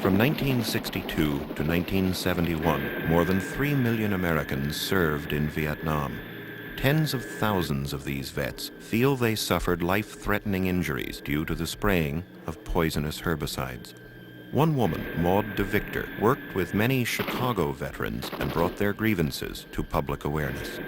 From 1962 to 1971, more than 3 million Americans served in Vietnam. Tens of thousands of these vets feel they suffered life-threatening injuries due to the spraying of poisonous herbicides. One woman, Maude DeVictor, worked with many Chicago veterans and brought their grievances to public awareness.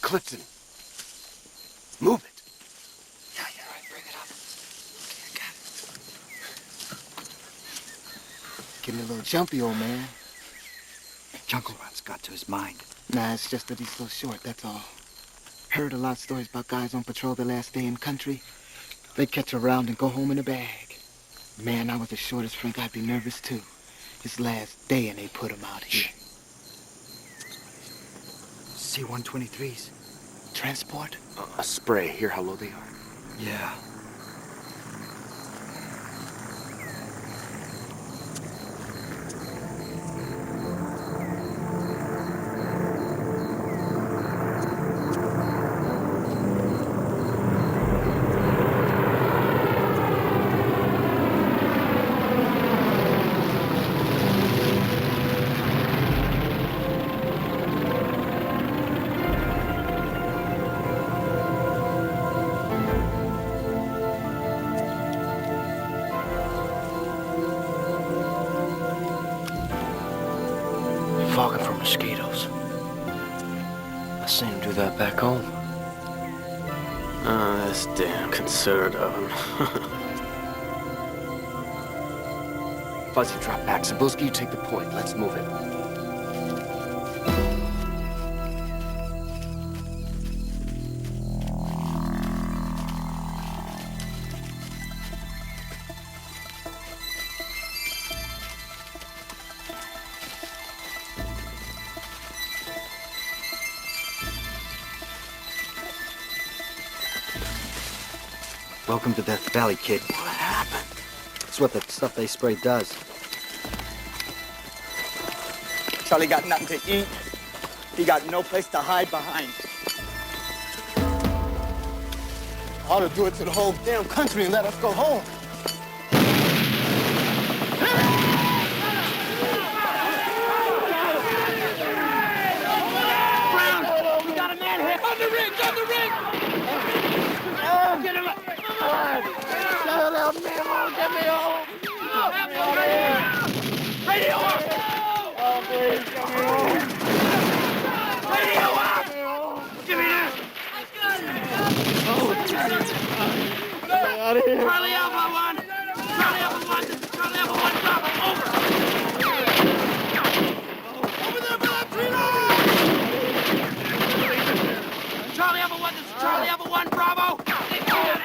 Clifton, move it. Yeah, you're right. Bring it up. Okay, I got it. Getting a little jumpy, old man. Jungle Rot's got to his mind. Nah, it's just that he's so short, that's all. Heard a lot of stories about guys on patrol their last day in country. They'd catch a round and go home in a bag. Man, I was the shortest Frank, I'd be nervous too. His last day and they put him out here. C-123s. Transport? A spray. Hear how low they are? Yeah. Fogging for mosquitoes. I seen him do that back home. Oh, this damn considerate of him. Fuzzy, drop back. Cebulski, you take the point. Let's move it. Welcome to Death Valley, kid. What happened? It's what the stuff they spray does. Charlie got nothing to eat. He got no place to hide behind. Ought to do it to the whole damn country and let us go home. Brown, we got a man here. On the ring, on the ring! Get him up! Get me home! Radio up! Oh, please, get me home! Radio up! Give me this! Get out of here! Charlie Alpha 1! Charlie Alpha 1! This is Charlie Alpha 1! Bravo! Over! Over there, Valentino! Charlie Alpha 1! This is Charlie Alpha 1! Bravo!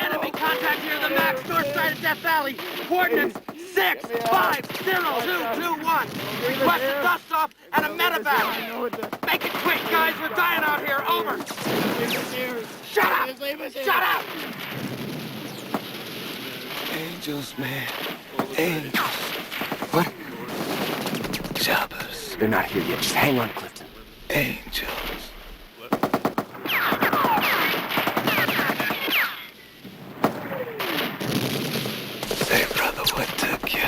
Enemy contact here, the Max, north side of Death Valley. Coordinates 6, 5, 0, 2, 2, 1. Request a dust-off and a medevac. Make it quick, guys. We're dying out here. Over. Shut up! Shut up! Angels, man. Angels. What? Jobbers. They're not here yet. Just hang on, Clifton. Angels. Say, brother, what took you?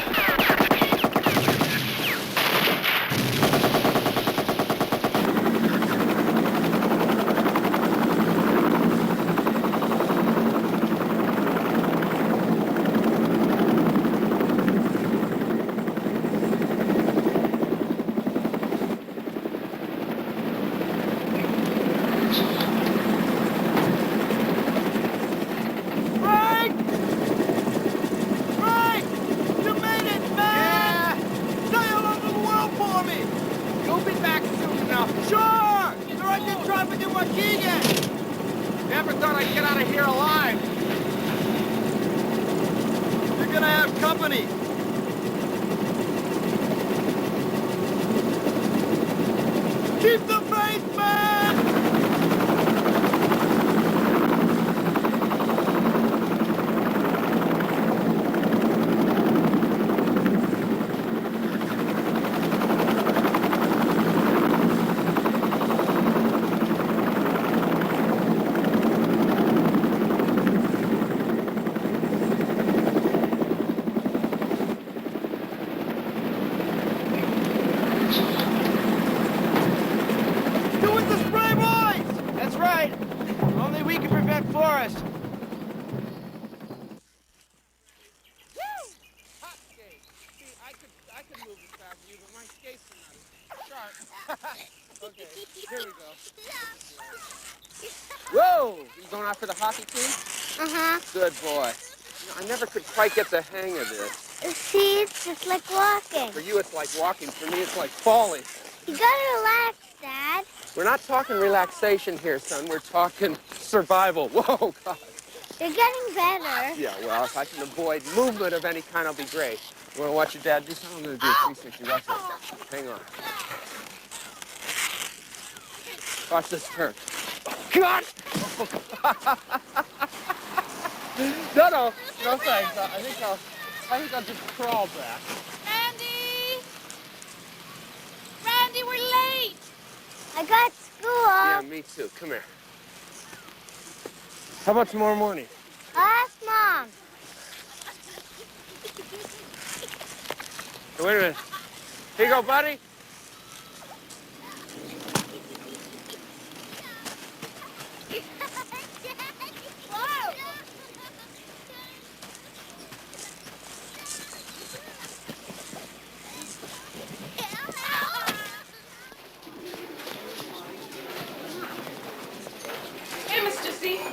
Whoa! You going out for the hockey team? Uh-huh. Good boy. You know, I never could quite get the hang of this. See, it's just like walking. For you, it's like walking. For me, it's like falling. You gotta relax, Dad. We're not talking relaxation here, son. We're talking survival. Whoa, God. You're getting better. Yeah, well, if I can avoid movement of any kind, I'll be great. You want to watch your dad do something? I'm going to do a 360 wrestle. Hang on. Watch this turn. God! No thanks. I think I'll just crawl back. Randy, we're late. I got school. Yeah, me too. Come here. How about tomorrow morning? Ask Mom. Hey, wait a minute. Here you go, buddy.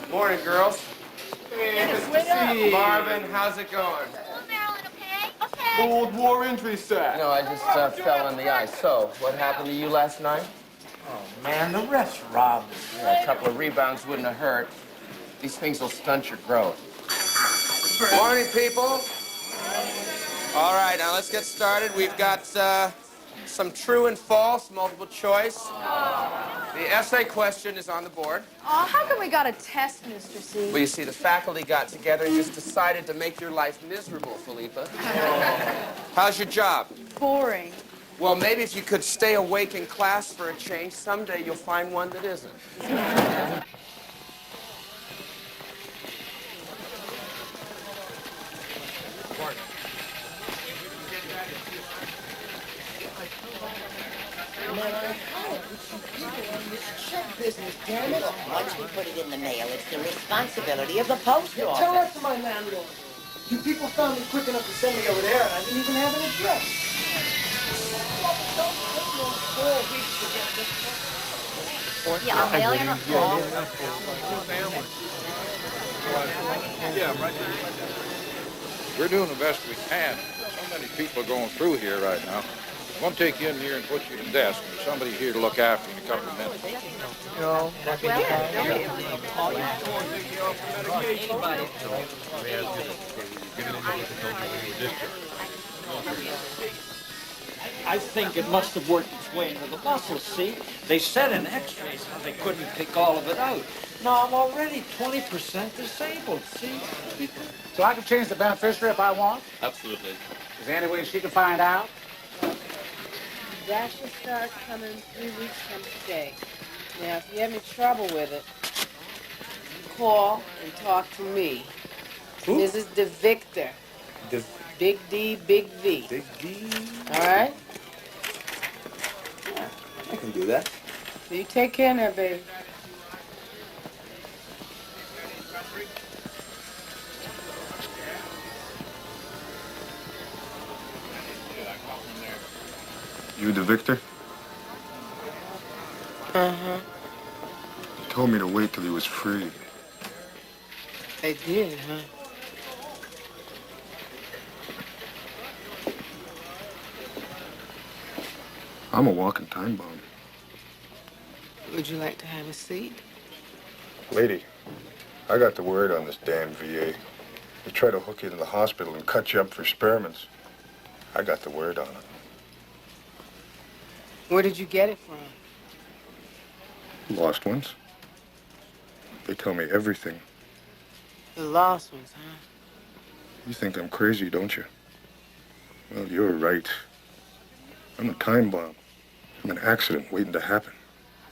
Morning, girls. Hey, Marvin, how's it going? Hello, Marilyn, okay? Okay. Old war entry set. No, I just fell on the ice. So, what happened to you last night? Oh, man, the refs robbed us. Yeah, a couple of rebounds wouldn't have hurt. These things will stunt your growth. Morning, people. All right, now let's get started. We've got some true and false multiple choice. The essay question is on the board. Oh, how come we got a test, Mr. C? Well, you see, the faculty got together and just decided to make your life miserable, Philippa. How's your job? Boring. Well, maybe if you could stay awake in class for a change, someday you'll find one that isn't. Business, damn it. Once we put it in the mail, it's the responsibility of the post office. Tell that to my landlord. You people found me quick enough to send me over there, and I didn't even have an address. Yeah, I'll mail you Yeah, right there. We're doing the best we can. So many people are going through here right now. I'm going to take you in here and put you at the desk. There's somebody here to look after you in a couple of minutes. No, that can think it must have worked its way into the muscles, see? They said in x-rays how they couldn't pick all of it out. Now I'm already 20% disabled, see? So I can change the beneficiary if I want? Absolutely. Is there any way she can find out? That should start coming 3 weeks from today. Now, if you have any trouble with it, call and talk to me. Who? Mrs. DeVictor. Big D, Big V. Big D. All right? Yeah, I can do that. So you take care now, baby. You DeVictor? Uh-huh. He told me to wait till he was free. They did, huh? I'm a walking time bomb. Would you like to have a seat? Lady, I got the word on this damn VA. They try to hook you to the hospital and cut you up for experiments. I got the word on it. Where did you get it from? Lost ones. They tell me everything. The lost ones, huh? You think I'm crazy, don't you? Well, you're right. I'm a time bomb. I'm an accident waiting to happen.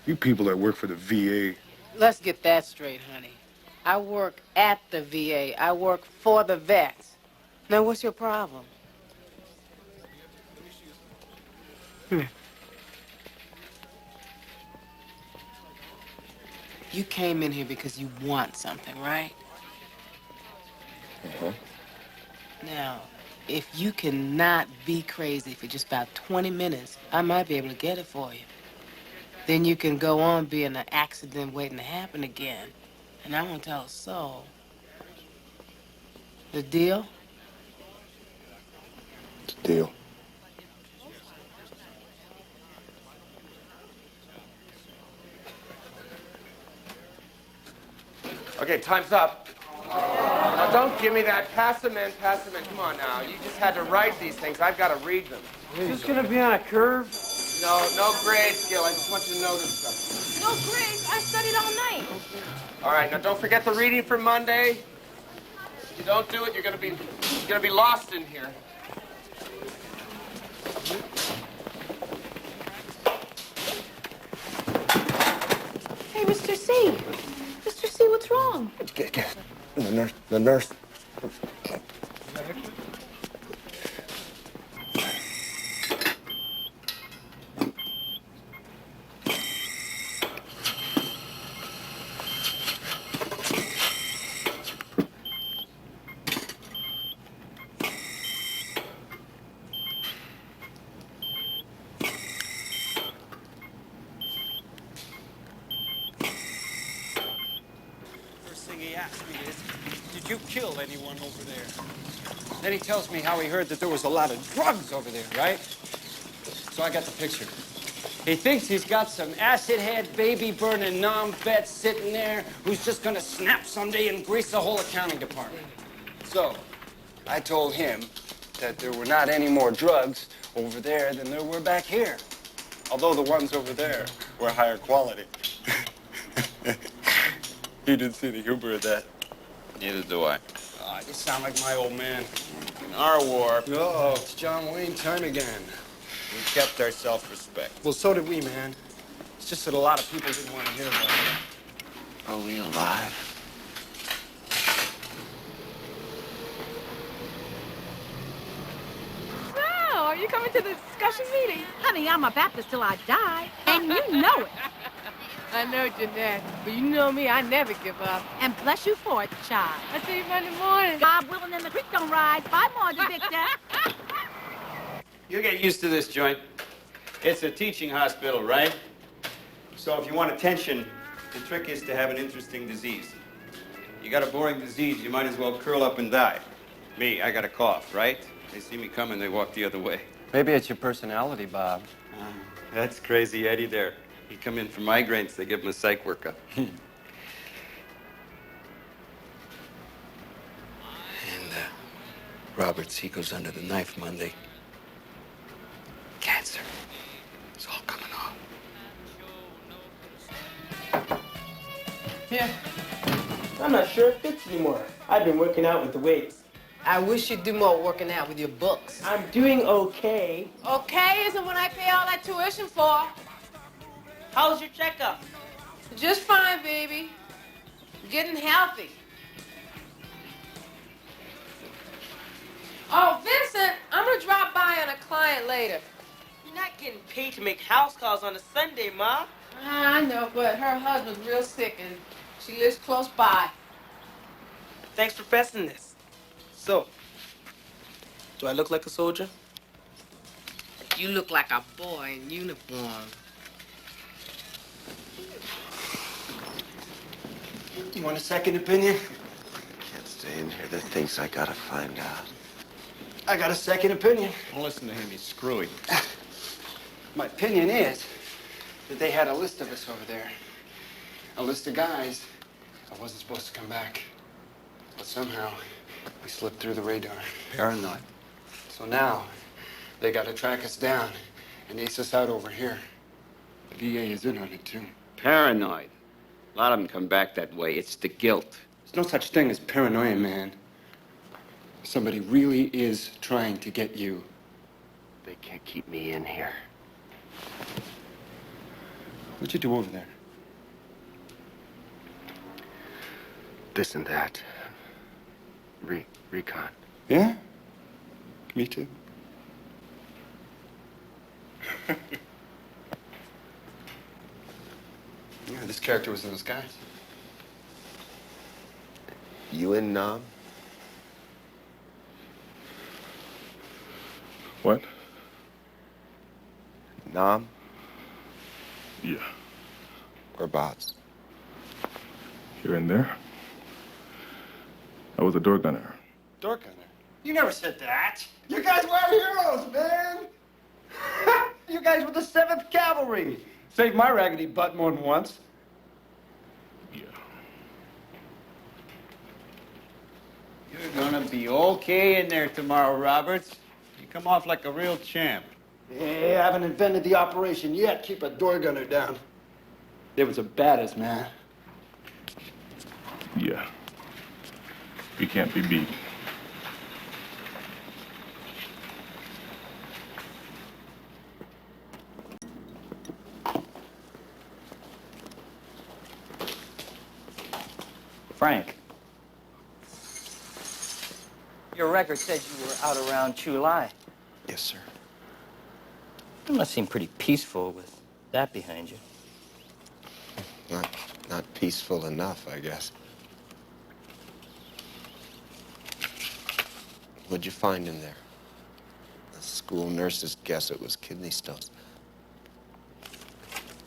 You people that work for the VA... Let's get that straight, honey. I work at the VA. I work for the vets. Now, what's your problem? You came in here because you want something, right? Uh-huh. Now, if you cannot be crazy for just about 20 minutes, I might be able to get it for you. Then you can go on being an accident waiting to happen again. And I won't tell a soul. The deal? Deal. Okay, time's up. Now, don't give me that. Pass them in, pass them in. Come on now. You just had to write these things. I've got to read them. Is this gonna be on a curve? No grades, Gil. I just want you to know this stuff. No grades. I studied all night. All right, now don't forget the reading for Monday. If you don't do it, you're gonna be lost in here. Hey, Mr. C. Mr. C, what's wrong? Get. The nurse. He asked me is, did you kill anyone over there? Then he tells me how he heard that there was a lot of drugs over there, right? So I got the picture. He thinks he's got some acid-head, baby-burning non-vet sitting there who's just gonna snap someday and grease the whole accounting department. So, I told him that there were not any more drugs over there than there were back here. Although the ones over there were higher quality. He didn't see the humor of that. Neither do I. Oh, you sound like my old man. In our war, Oh, it's John Wayne time again. we kept our self-respect. Well, so did we, man. It's just that a lot of people didn't want to hear about it. Are we alive? So, are you coming to the discussion meeting? Honey, I'm a Baptist till I die, and you know it. I know, Jeanette, but you know me, I never give up. And bless you for it, child. I'll see you Monday morning. God willing and the creek don't rise. Bye, Maude DeVictor. You get used to this joint. It's a teaching hospital, right? So if you want attention, the trick is to have an interesting disease. You got a boring disease, you might as well curl up and die. Me, I got a cough, right? They see me coming, they walk the other way. Maybe it's your personality, Bob. That's crazy Eddie there. He come in for migraines, they give him a psych workup. And, Robert C. goes under the knife Monday. Cancer. Here. I'm not sure it fits anymore. I've been working out with the weights. I wish you'd do more working out with your books. I'm doing okay. Okay isn't what I pay all that tuition for. How's your checkup? Just fine, baby. Getting healthy. Oh, Vincent, I'm gonna drop by on a client later. You're not getting paid to make house calls on a Sunday, Ma. I know, but her husband's real sick and she lives close by. Thanks for pressing this. So, do I look like a soldier? You look like a boy in uniform. You want a second opinion? Can't stay in here. There are things I gotta find out. I got a second opinion. Don't listen to him. He's screwy. My opinion is that they had a list of us over there. A list of guys. I wasn't supposed to come back. But somehow, we slipped through the radar. Paranoid. So now, they gotta track us down and ace us out over here. The VA is in on it, too. Paranoid. A lot of them come back that way. It's the guilt. There's no such thing as paranoia, man. Somebody really is trying to get you. They can't keep me in here. What'd you do over there? This and that. Recon. Yeah? Me too. Yeah, this character was in disguise. You in Nam? What? Nam? Yeah. Whereabouts? Here and there. I was a door gunner. Door gunner? You never said that. You guys were our heroes, man. You guys were the 7th Cavalry. Saved my raggedy butt more than once. Yeah. You're gonna be okay in there tomorrow, Roberts. You come off like a real champ. Yeah, I haven't invented the operation yet. Keep a door gunner down. They was the baddest, man. Yeah. We can't be beat. Frank. Your record said you were out around Chu Lai. Yes, sir. You must seem pretty peaceful with that behind you. Not peaceful enough, I guess. What'd you find in there? The school nurses guess it was kidney stones.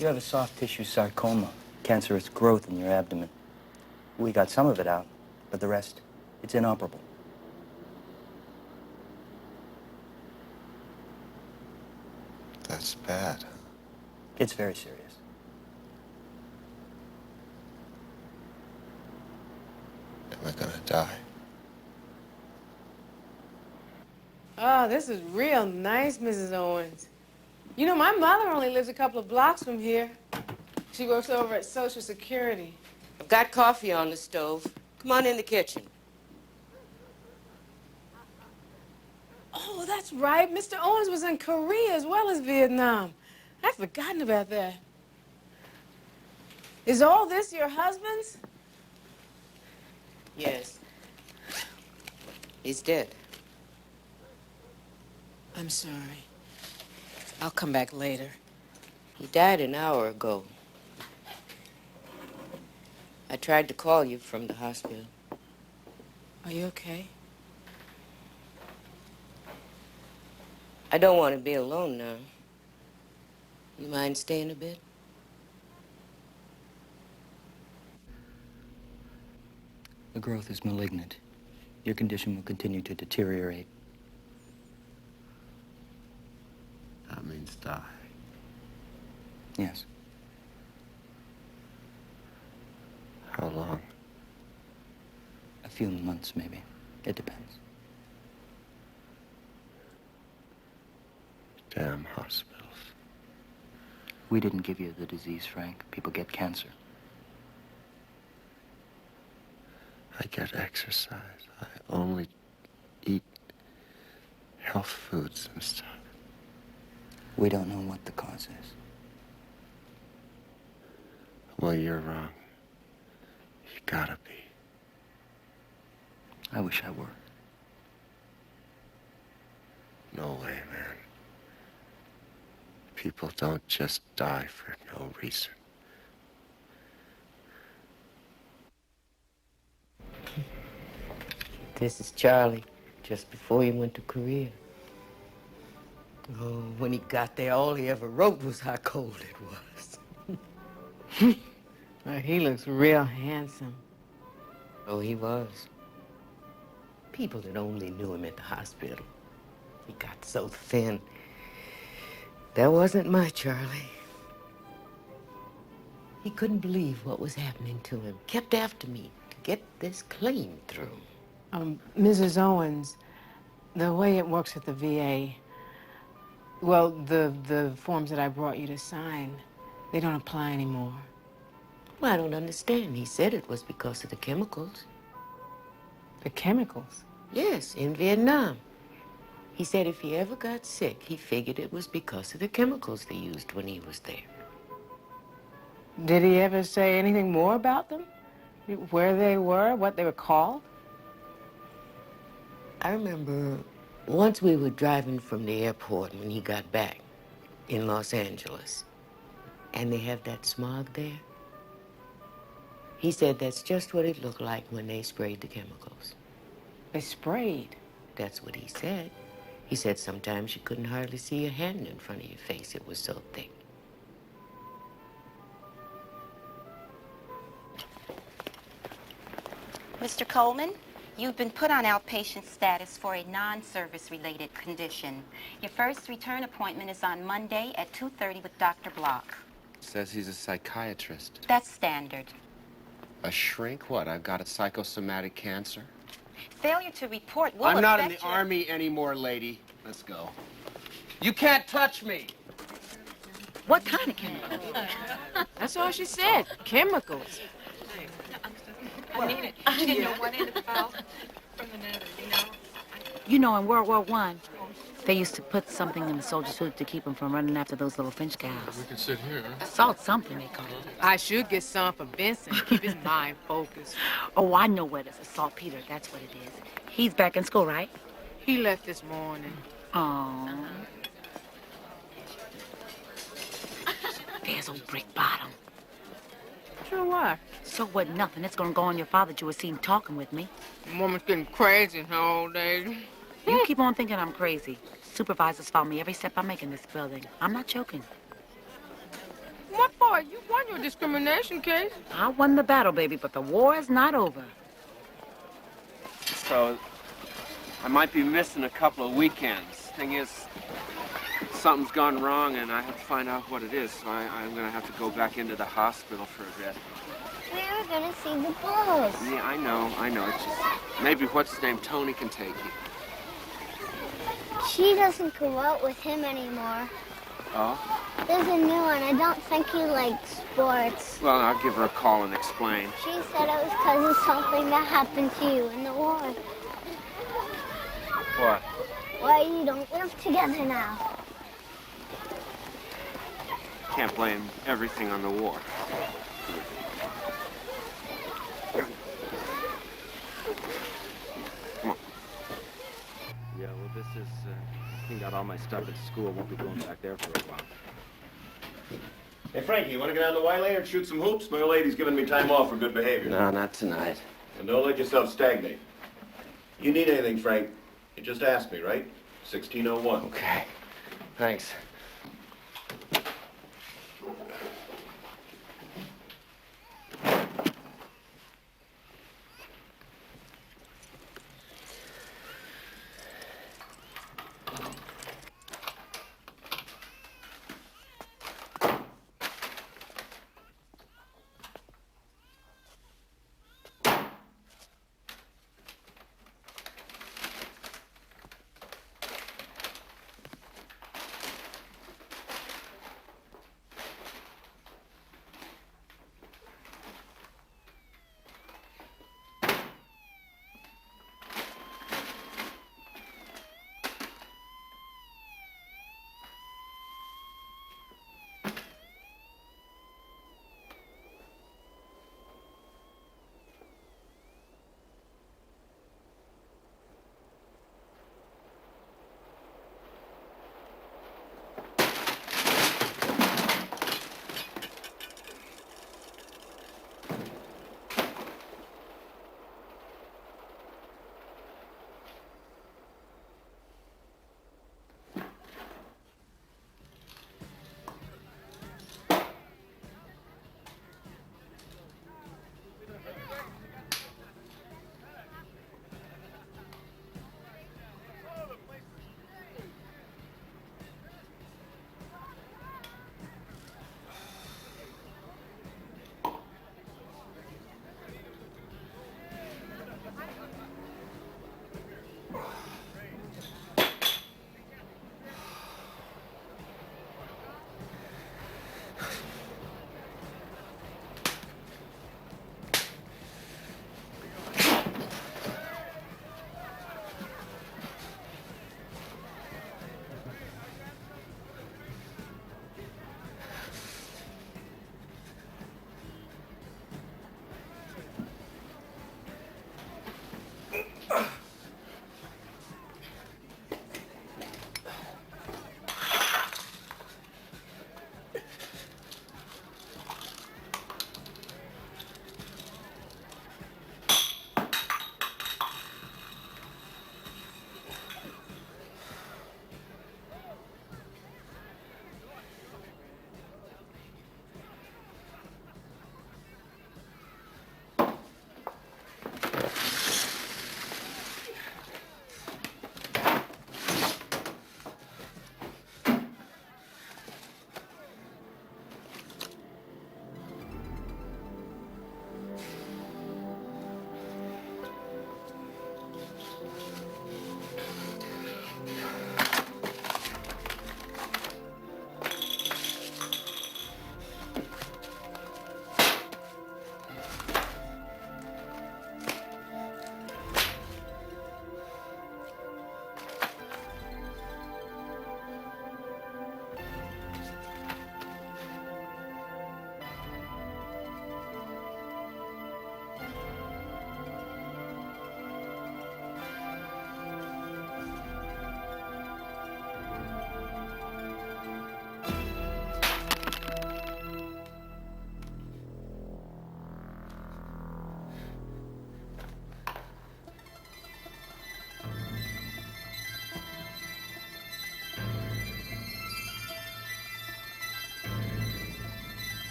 You have a soft tissue sarcoma, cancerous growth in your abdomen. We got some of it out, but the rest, it's inoperable. That's bad. It's very serious. Am I gonna die? Oh, this is real nice, Mrs. Owens. You know, my mother only lives a couple of blocks from here. She works over at Social Security. I've got coffee on the stove. Come on in the kitchen. Oh, that's right. Mr. Owens was in Korea as well as Vietnam. I'd forgotten about that. Is all this your husband's? Yes. He's dead. I'm sorry. I'll come back later. He died an hour ago. I tried to call you from the hospital. Are you okay? I don't want to be alone now. You mind staying a bit? The growth is malignant. Your condition will continue to deteriorate. That means die. Yes. How long? A few months, maybe. It depends. Damn hospitals. We didn't give you the disease, Frank. People get cancer. I get exercise. I only eat health foods and stuff. We don't know what the cause is. Well, you're wrong. You gotta be. I wish I were. No way, man. People don't just die for no reason. This is Charlie, just before he went to Korea. Oh, when he got there, all he ever wrote was how cold it was. Well, he looks real handsome. Oh, he was. People that only knew him at the hospital. He got so thin. That wasn't my Charlie. He couldn't believe what was happening to him. Kept after me to get this claim through. Mrs. Owens, the way it works at the VA, well, the forms that I brought you to sign, they don't apply anymore. Well, I don't understand. He said it was because of the chemicals. The chemicals? Yes, in Vietnam. He said if he ever got sick, he figured it was because of the chemicals they used when he was there. Did he ever say anything more about them? Where they were, what they were called? I remember once we were driving from the airport when he got back in Los Angeles, and they have that smog there. He said that's just what it looked like when they sprayed the chemicals. They sprayed? That's what he said. He said sometimes you couldn't hardly see your hand in front of your face. It was so thick. Mr. Coleman, you've been put on outpatient status for a non-service related condition. Your first return appointment is on Monday at 2:30 with Dr. Block. Says he's a psychiatrist. That's standard. A shrink? What? I've got a psychosomatic cancer? Failure to report will I'm not in the affect your... Army anymore, lady. Let's go. You can't touch me. What kind of chemicals? That's all she said. Chemicals. I need it. I didn't know one end of the file from another, you know? You know, in World War I, they used to put something in the soldier's food to keep them from running after those little French cows. We can sit here. Salt something, they call it. I should get some for Vincent to keep his mind focused. Oh, I know what it is. A saltpeter, that's what it is. He's back in school, right? He left this morning. Oh. There's old Brick Bottom. Sure what? So what, nothing. It's gonna go on your father that you were seen talking with me. Woman's getting crazy in her old age. You keep on thinking I'm crazy. Supervisors follow me every step I make in this building. I'm not joking. What for? You won your discrimination case. I won the battle, baby, but the war is not over. So, I might be missing a couple of weekends. Thing is, something's gone wrong and I have to find out what it is. So I'm gonna have to go back into the hospital for a bit. We were gonna see the bulls. Yeah, I know. It's just, maybe what's his name, Tony can take you. She doesn't go out with him anymore. Oh? There's a new one. I don't think he likes sports. Well, I'll give her a call and explain. She said it was because of something that happened to you in the war. What? Why you don't live together now. Can't blame everything on the war. Come on. Yeah, well, this is, cleaned out all my stuff at school. Won't be going back there for a while. Hey, Frankie, you want to get out on the Y lane and shoot some hoops? My old lady's giving me time off for good behavior. No, not tonight. And don't let yourself stagnate. You need anything, Frank, you just ask me, right? 1601. Okay. Thanks.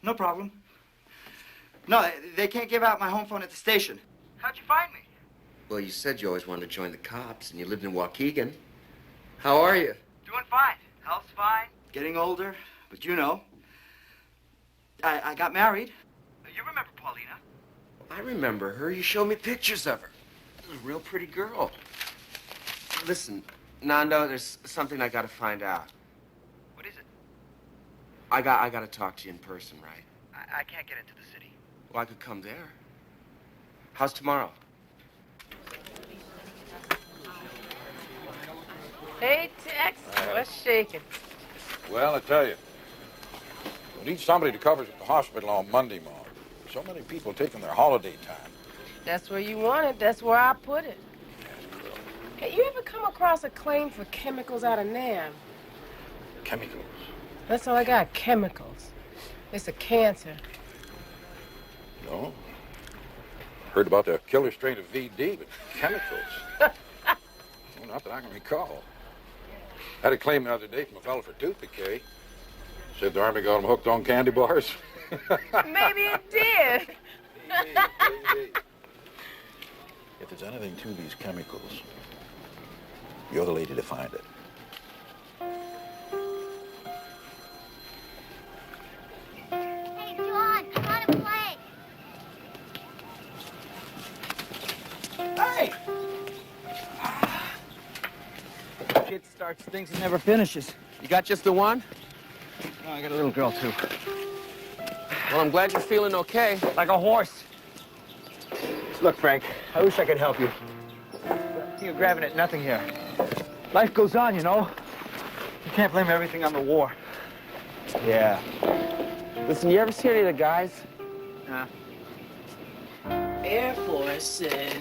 No problem. No, they can't give out my home phone at the station. How'd you find me? Well, you said you always wanted to join the cops, and you lived in Waukegan. How are you? Doing fine. Health's fine. Getting older, but you know. I got married. You remember Paulina? I remember her. You showed me pictures of her. A real pretty girl. Listen, Nando, there's something I gotta find out. What is it? I gotta talk to you in person, right? I can't get into the city. Well, I could come there. How's tomorrow? Hey, Tex, what's shaking? Well, I tell you, we need somebody to cover at the hospital on Monday, Maude. So many people taking their holiday time. That's where you want it. That's where I put it. Hey, you ever come across a claim for chemicals out of Nam? Chemicals? That's all I got, chemicals. It's a cancer. No. Heard about the killer strain of VD, but chemicals? Well, not that I can recall. Had a claim the other day from a fellow for tooth decay. Said the Army got him hooked on candy bars. Maybe it did. Maybe. If there's anything to these chemicals, you're the lady to find it. Hey, John, I want to play. Hey! Kid starts things and never finishes. You got just the one? No, I got a little girl, too. Well, I'm glad you're feeling okay. Like a horse. Look, Frank, I wish I could help you. You're grabbing at nothing here. Life goes on, you know. You can't blame everything on the war. Yeah. Listen, you ever see any of the guys? Nah. Air Force said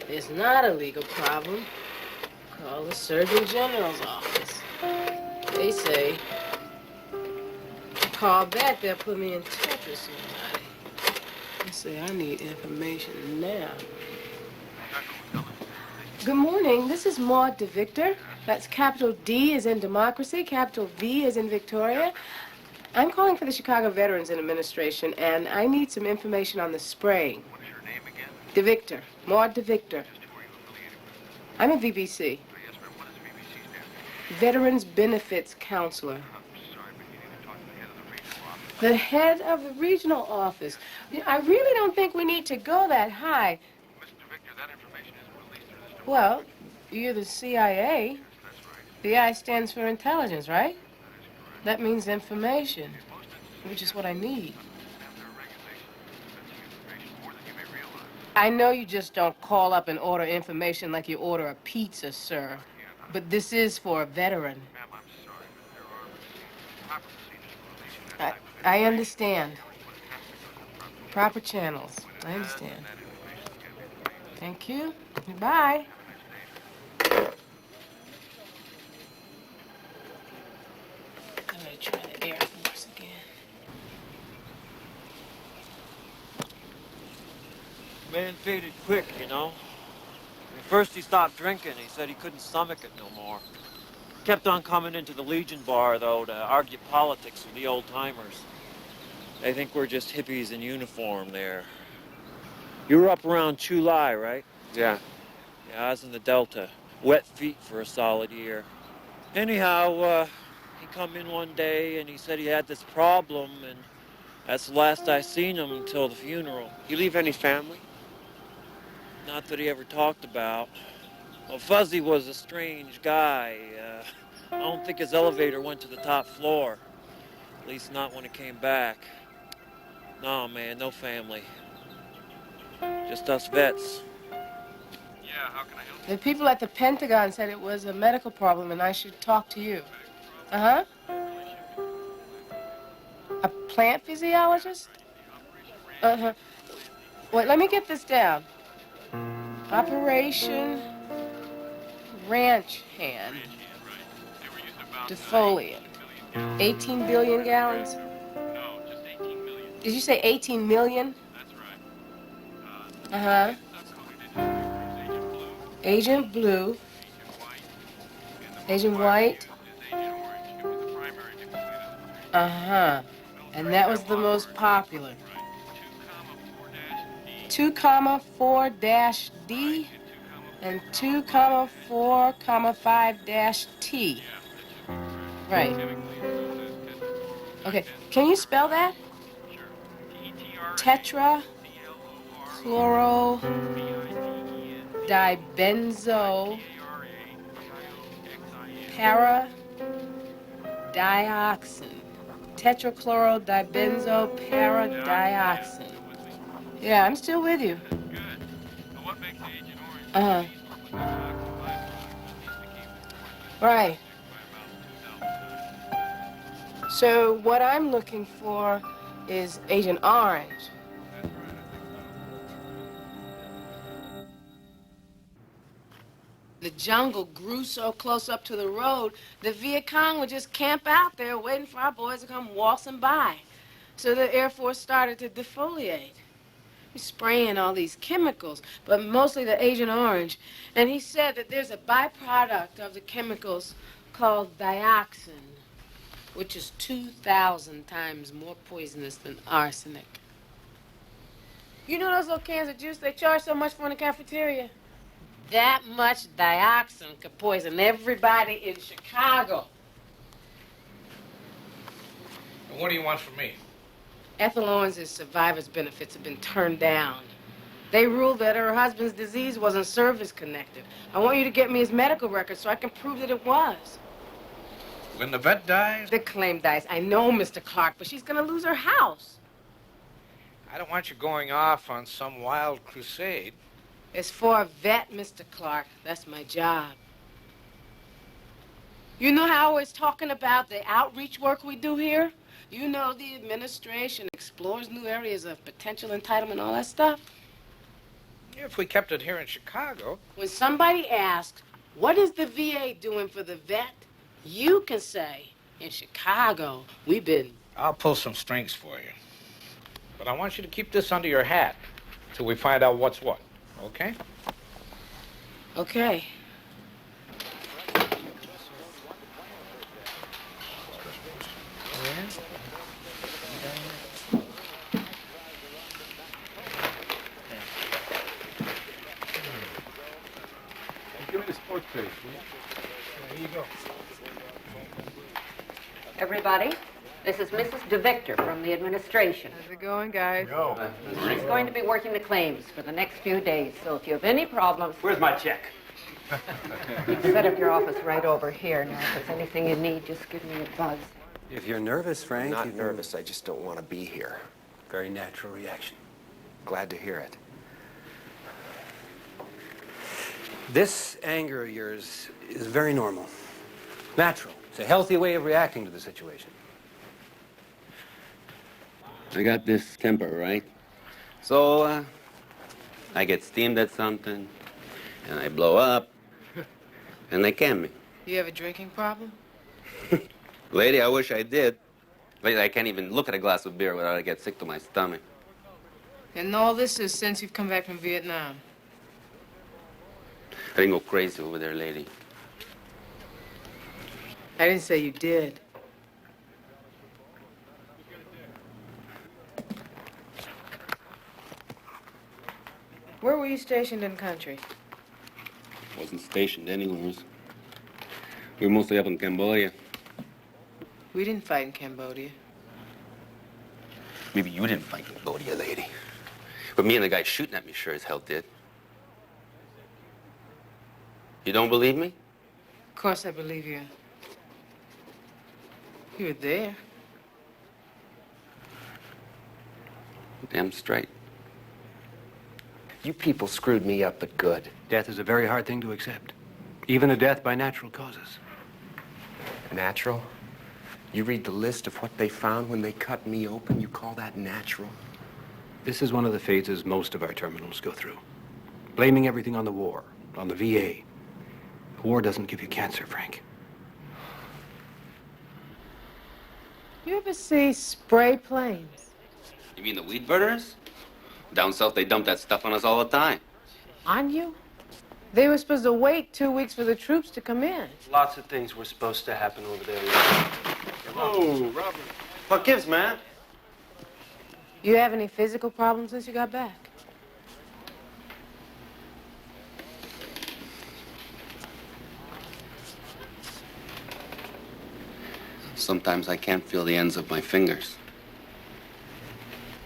it's not a legal problem. Call the Surgeon General's office. They say, call back, they'll put me in touch with somebody. They say I need information now. Good morning, this is Maude DeVictor. That's capital D as in democracy, capital V as in Victoria. I'm calling for the Chicago Veterans Administration, and I need some information on the spraying. What is your name again? DeVictor, Maude DeVictor. I'm a VBC. Yes, ma'am. What does VBC stand for? Veterans Benefits Counselor. I'm sorry, but you need to talk to The head of the regional office. I really don't think we need to go that high. Mr. DeVictor, that information isn't released through this department. Well, you're the CIA. Yes, that's right. The I stands for intelligence, right? That is correct. That means information, which is what I need. Have their regulations for dispensing information more than you may realize. I know you just don't call up and order information like you order a pizza, sir. But this is for a veteran. Ma'am, I'm sorry, but there are proper procedures for releasing that type of I information. understand. But it has to go through the Proper channels. I understand. that information can be released. Thank you. Goodbye. I'm gonna try the Air Force again. Man faded quick, you know. At first he stopped drinking. He said he couldn't stomach it no more. Kept on coming into the Legion bar, though, to argue politics with the old-timers. They think we're just hippies in uniform there. You were up around Chulai, right? Yeah. Yeah, I was in the Delta. Wet feet for a solid year. Anyhow, he come in one day and he said he had this problem, and that's the last I seen him until the funeral. You leave any family? Not that he ever talked about. Well, Fuzzy was a strange guy. I don't think his elevator went to the top floor. At least not when it came back. No, man, no family. Just us vets. Yeah, how can I help The people at the Pentagon said it was a medical problem and I should talk to you. Uh-huh. A plant physiologist? Uh-huh. Wait, let me get this down. Operation Ranch Hand. Defoliant. 18 billion gallons? No, just 18 million. Did you say 18 million? That's right. Uh-huh. That's what we did to Blue. Agent Blue. Agent White. Is Agent Orange. It was the primary diffuser. Uh-huh. And that was the most popular. 2,4-D and 2,4,5-T. Right. Okay, can you spell that? Tetra chloro dibenzo para dioxin. Tetrachlorodibenzo para dioxin. Yeah, I'm still with you. Uh-huh. Right. So what I'm looking for is Agent Orange. The jungle grew so close up to the road, the Viet Cong would just camp out there waiting for our boys to come waltzing by. So the Air Force started to defoliate. He's spraying all these chemicals, but mostly the Agent Orange. And he said that there's a byproduct of the chemicals called dioxin, which is 2,000 times more poisonous than arsenic. You know those little cans of juice they charge so much for in the cafeteria? That much dioxin could poison everybody in Chicago. What do you want from me? Ethel Owens' survivor's benefits have been turned down. They ruled that her husband's disease wasn't service-connected. I want you to get me his medical record so I can prove that it was. When the vet dies? The claim dies. I know, Mr. Clark, but she's gonna lose her house. I don't want you going off on some wild crusade. It's for a vet, Mr. Clark. That's my job. You know how I was talking about the outreach work we do here? You know the administration explores new areas of potential entitlement, all that stuff? If we kept it here in Chicago. When somebody asks, what is the VA doing for the vet? You can say, in Chicago, we've been... I'll pull some strings for you. But I want you to keep this under your hat till we find out what's what, okay? Okay. Give me the sports page, will you? There you go. Everybody, this is Mrs. DeVictor from the administration. How's it going, guys? She's going to be working the claims for the next few days, so if you have any problems... Where's my check? You can set up your office right over here. Now, if there's anything you need, just give me a buzz. If you're nervous, Frank... I'm not nervous. I just don't want to be here. Very natural reaction. Glad to hear it. This anger of yours is very normal. Natural. It's a healthy way of reacting to the situation. I got this temper, right? So, I get steamed at something, and I blow up, and they can me. You have a drinking problem? Lady, I wish I did. Lady, I can't even look at a glass of beer without I get sick to my stomach. And all this is since you've come back from Vietnam. I didn't go crazy over there, lady. I didn't say you did. Where were you stationed in country? Wasn't stationed anywhere. We were mostly up in Cambodia. We didn't fight in Cambodia. Maybe you didn't fight Cambodia, lady. But me and the guy shooting at me sure as hell did. You don't believe me? Of course I believe you. You were there. Damn straight. You people screwed me up, but good. Death is a very hard thing to accept. Even a death by natural causes. Natural? You read the list of what they found when they cut me open, you call that natural? This is one of the phases most of our terminals go through. Blaming everything on the war, on the VA. The war doesn't give you cancer, Frank. You ever see spray planes? You mean the weed burners? Down south, they dump that stuff on us all the time. On you? They were supposed to wait 2 weeks for the troops to come in. Lots of things were supposed to happen over there. Oh, Robert. What gives, man? You have any physical problems since you got back? Sometimes I can't feel the ends of my fingers.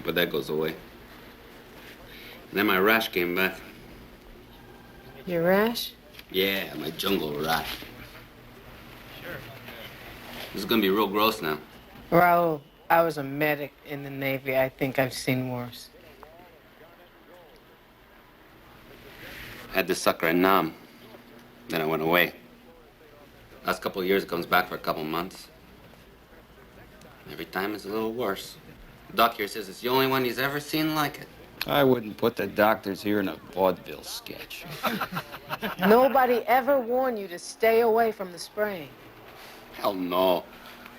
But that goes away. And then my rash came back. Your rash? Yeah, my jungle rat. This is gonna be real gross now. Raul, I was a medic in the Navy. I think I've seen worse. I had this sucker in Nam. Then I went away. Last couple of years, it comes back for a couple months. Every time it's a little worse. The doc here says it's the only one he's ever seen like it. I wouldn't put the doctors here in a vaudeville sketch. Nobody ever warned you to stay away from the spraying. Hell no.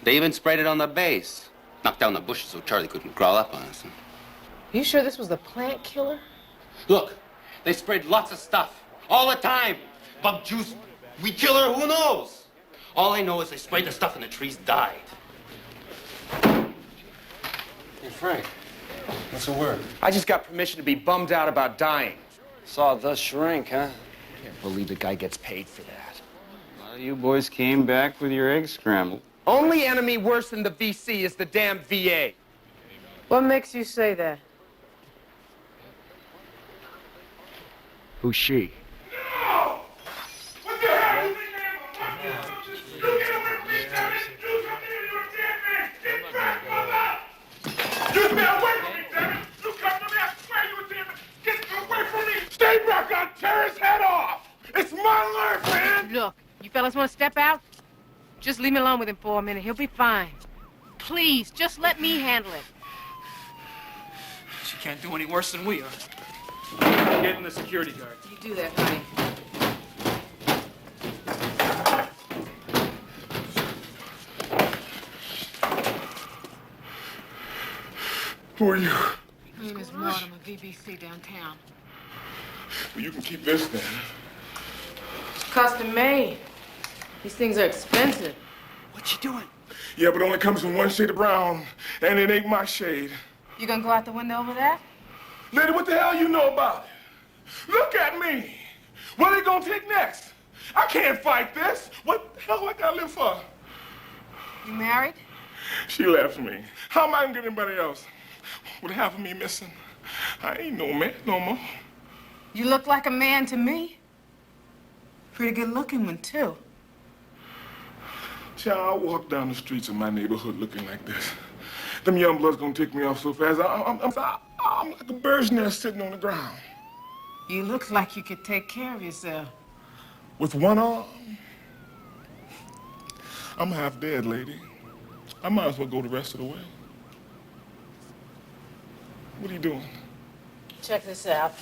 They even sprayed it on the base. Knocked down the bushes so Charlie couldn't crawl up on us. You sure this was the plant killer? Look, they sprayed lots of stuff. All the time. Bug juice, weed killer, who knows? All I know is they sprayed the stuff and the trees died. Hey, Frank, what's the word? I just got permission to be bummed out about dying. Saw the shrink, huh? Can't believe the guy gets paid for that. Well, you boys came back with your eggs scrambled. Only enemy worse than the VC is the damn VA. What makes you say that? Who's she? No! What the hell? You get away from me, damn it! Do something, you're a dead man! Get back, mother! You stay away from me, damn it! You come to me, I swear you a dead man! Get away from me! Stay back, I'll tear his head off! It's my life, man! Look, you fellas want to step out? Just leave me alone with him for a minute. He'll be fine. Please, just let me handle it. She can't do any worse than we are. Get in the security guard. You do that, honey. Who are you? My name is Maude. I'm a VBC downtown. Well, you can keep this then. It's custom made. These things are expensive. What you doing? Yeah, but it only comes in one shade of brown, and it ain't my shade. You gonna go out the window over that? Lady, what the hell you know about it? Look at me. What are they gonna take next? I can't fight this. What the hell I gotta live for? You married? She left me. How am I gonna get anybody else? With half of me missing, I ain't no man no more. You look like a man to me. Pretty good looking one, too. Child, I walk down the streets of my neighborhood looking like this. Them young bloods gonna take me off so fast, I'm like a bird's nest sitting on the ground. You look like you could take care of yourself. With one arm? I'm half dead, lady. I might as well go the rest of the way. What are you doing? Check this out.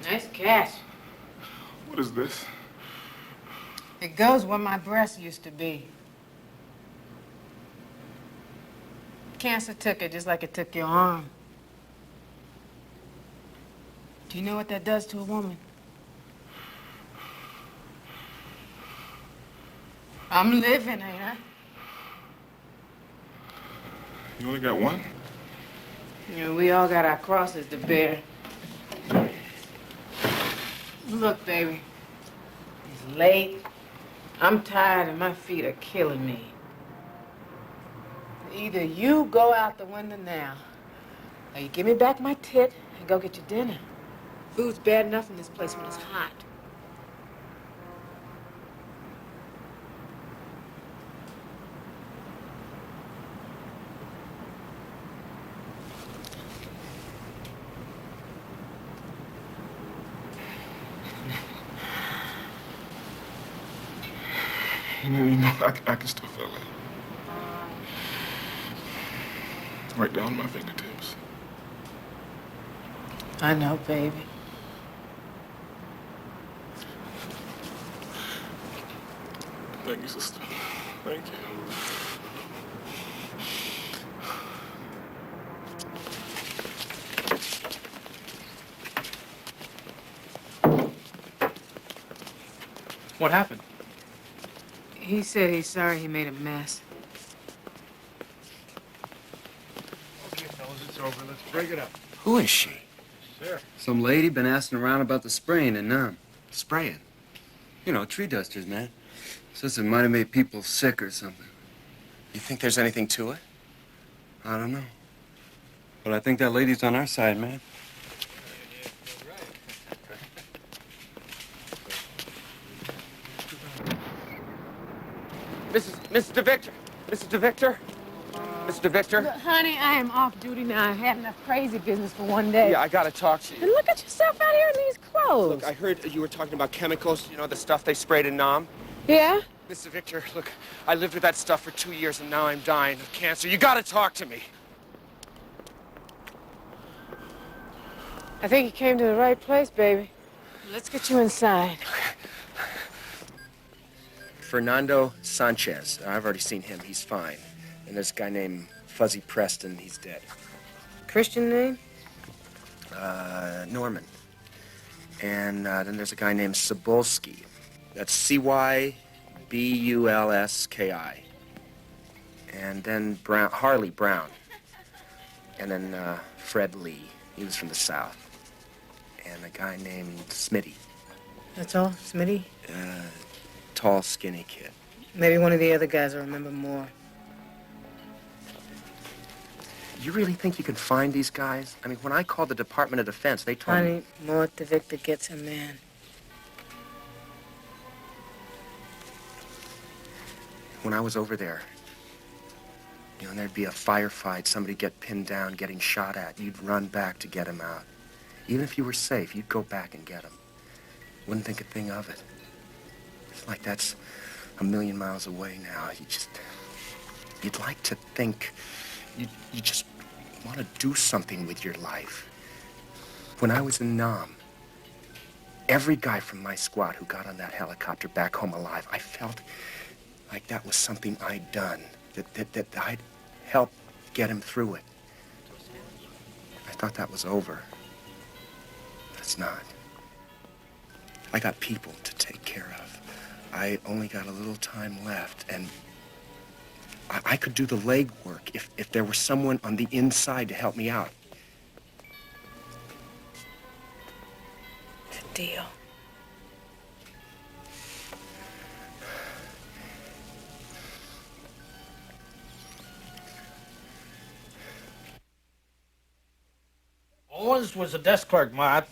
Nice cash. What is this? It goes where my breast used to be. Cancer took it just like it took your arm. Do you know what that does to a woman? I'm living, ain't I? You only got one? You know, we all got our crosses to bear. Look, baby. It's late. I'm tired and my feet are killing me. Either you go out the window now, or you give me back my tit and go get your dinner. Food's bad enough in this place when it's hot. You know, I can still feel it. Right down to my fingertips. I know, baby. Thank you, sister. Thank you. What happened? He said he's sorry he made a mess. Sayles. It's over. Let's break it up. Who is she? Sir. Some lady been asking around about the spraying in Nam. Spraying? You know, tree dusters, man. Says it might have made people sick or something. You think there's anything to it? I don't know. But I think that lady's on our side, man. Mrs. DeVictor. Mrs. DeVictor. Mrs. DeVictor. Look, honey, I am off duty now. I've had enough crazy business for one day. Yeah, I gotta talk to you. And look at yourself out here in these clothes. Look, I heard you were talking about chemicals, you know, the stuff they sprayed in Nam. Yeah? Mr. Victor, look, I lived with that stuff for 2 years and now I'm dying of cancer. You gotta talk to me. I think you came to the right place, baby. Let's get you inside. Fernando Sanchez. I've already seen him. He's fine. And there's a guy named Fuzzy Preston. He's dead. Christian name? Norman. And then there's a guy named Cybulski. That's C-Y-B-U-L-S-K-I. And then Harley Brown. And then Fred Lee. He was from the South. And a guy named Smitty. That's all? Smitty? Tall, skinny kid. Maybe one of the other guys will remember more. You really think you can find these guys? I mean, when I called the Department of Defense, they told me... Honey, Maude DeVictor gets her man. When I was over there, you know, and there'd be a firefight, somebody get pinned down, getting shot at, you'd run back to get him out. Even if you were safe, you'd go back and get him. Wouldn't think a thing of it. It's like that's a million miles away now. You'd like to think, you just want to do something with your life. When I was in Nam, every guy from my squad who got on that helicopter back home alive, I felt like that was something I'd done, that I'd helped get him through it. I thought that was over, but it's not. I got people to take care of. I only got a little time left, and I could do the legwork if there were someone on the inside to help me out. It's a deal. Owens was a desk clerk, Maude.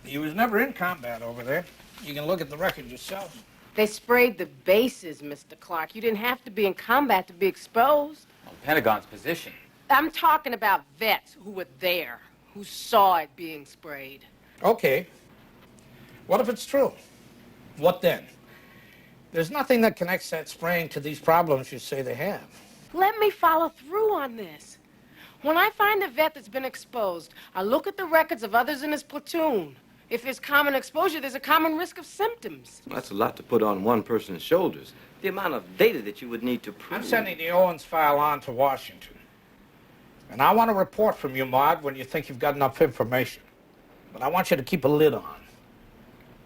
He was never in combat over there. You can look at the record yourself. They sprayed the bases, Mr. Clark. You didn't have to be in combat to be exposed. Well, Pentagon's position. I'm talking about vets who were there, who saw it being sprayed. Okay. What if it's true? What then? There's nothing that connects that spraying to these problems you say they have. Let me follow through on this. When I find a vet that's been exposed, I look at the records of others in his platoon. If there's common exposure, there's a common risk of symptoms. That's a lot to put on one person's shoulders. The amount of data that you would need to prove... I'm sending the Owens file on to Washington. And I want a report from you, Maude, when you think you've got enough information. But I want you to keep a lid on.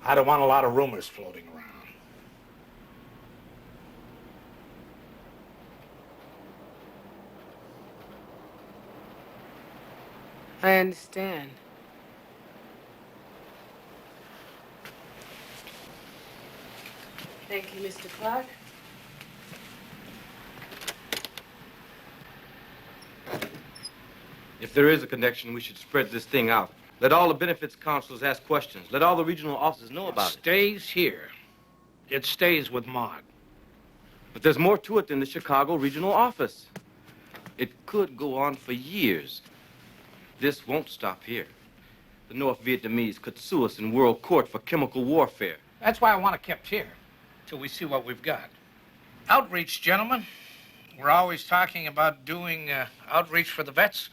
I don't want a lot of rumors floating around. I understand. Thank you, Mr. Clark. If there is a connection, we should spread this thing out. Let all the benefits counselors ask questions. Let all the regional offices know about it. It stays here. It stays with Maude. But there's more to it than the Chicago regional office. It could go on for years. This won't stop here. The North Vietnamese could sue us in world court for chemical warfare. That's why I want it kept here, till we see what we've got. Outreach, gentlemen. We're always talking about doing outreach for the vets.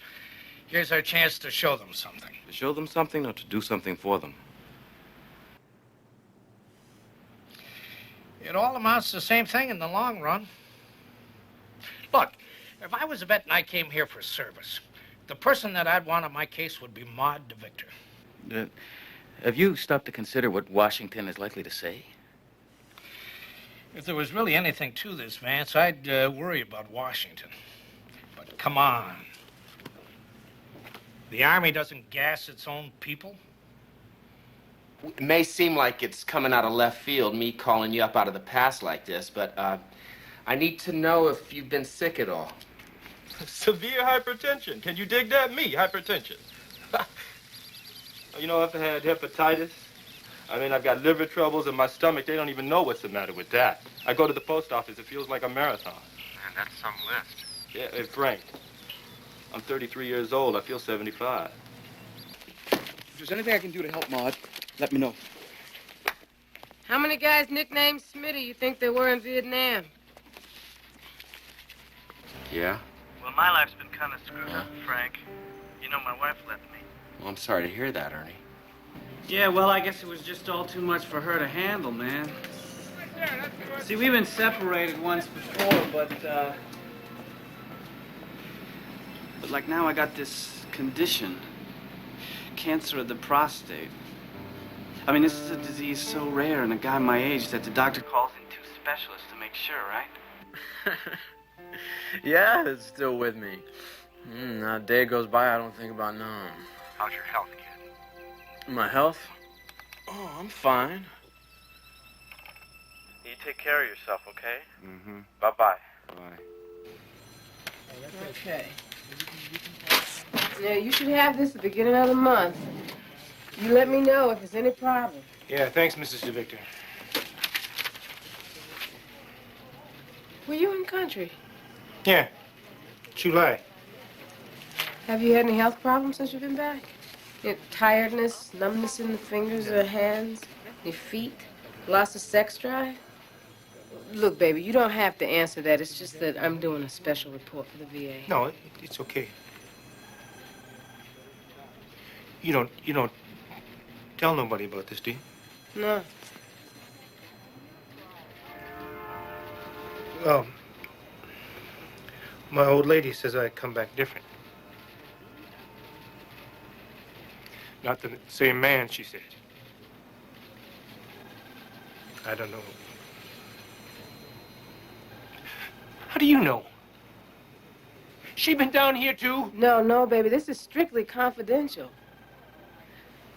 Here's our chance to show them something. To show them something or to do something for them? It all amounts to the same thing in the long run. Look, if I was a vet and I came here for service, the person that I'd want on my case would be Maude DeVictor. Have you stopped to consider what Washington is likely to say? If there was really anything to this, Vance, I'd worry about Washington. But come on. The Army doesn't gas its own people? It may seem like it's coming out of left field, me calling you up out of the past like this, but I need to know if you've been sick at all. Severe hypertension. Can you dig that? Me, hypertension. You know, I've had hepatitis. I mean, I've got liver troubles in my stomach. They don't even know what's the matter with that. I go to the post office. It feels like a marathon. Man, that's some list. Yeah, hey, Frank, I'm 33 years old. I feel 75. If there's anything I can do to help Maude, let me know. How many guys nicknamed Smitty you think there were in Vietnam? Yeah? Well, my life's been kind of screwed up, Frank. You know, my wife left me. Well, I'm sorry to hear that, Ernie. Yeah, well, I guess it was just all too much for her to handle, man. See, we've been separated once before, but like now I got this condition. Cancer of the prostate. I mean, this is a disease so rare in a guy my age that the doctor calls in 2 specialists to make sure, right? Yeah, it's still with me. Not a day goes by I don't think about none. How's your health, kid? My health? Oh, I'm fine. You take care of yourself, okay? Mm-hmm. Bye-bye. Bye. Okay. Now, you should have this at the beginning of the month. You let me know if there's any problem. Yeah, thanks, Mrs. DeVictor. Were you in country? Yeah, July. Have you had any health problems since you've been back? Tiredness, numbness in the fingers or hands, your feet, loss of sex drive? Look, baby, you don't have to answer that. It's just that I'm doing a special report for the VA. No, it's okay. You don't tell nobody about this, do you? No. Well, my old lady says I come back different. Not the same man, she said. I don't know. How do you know? She been down here too? No, baby, this is strictly confidential.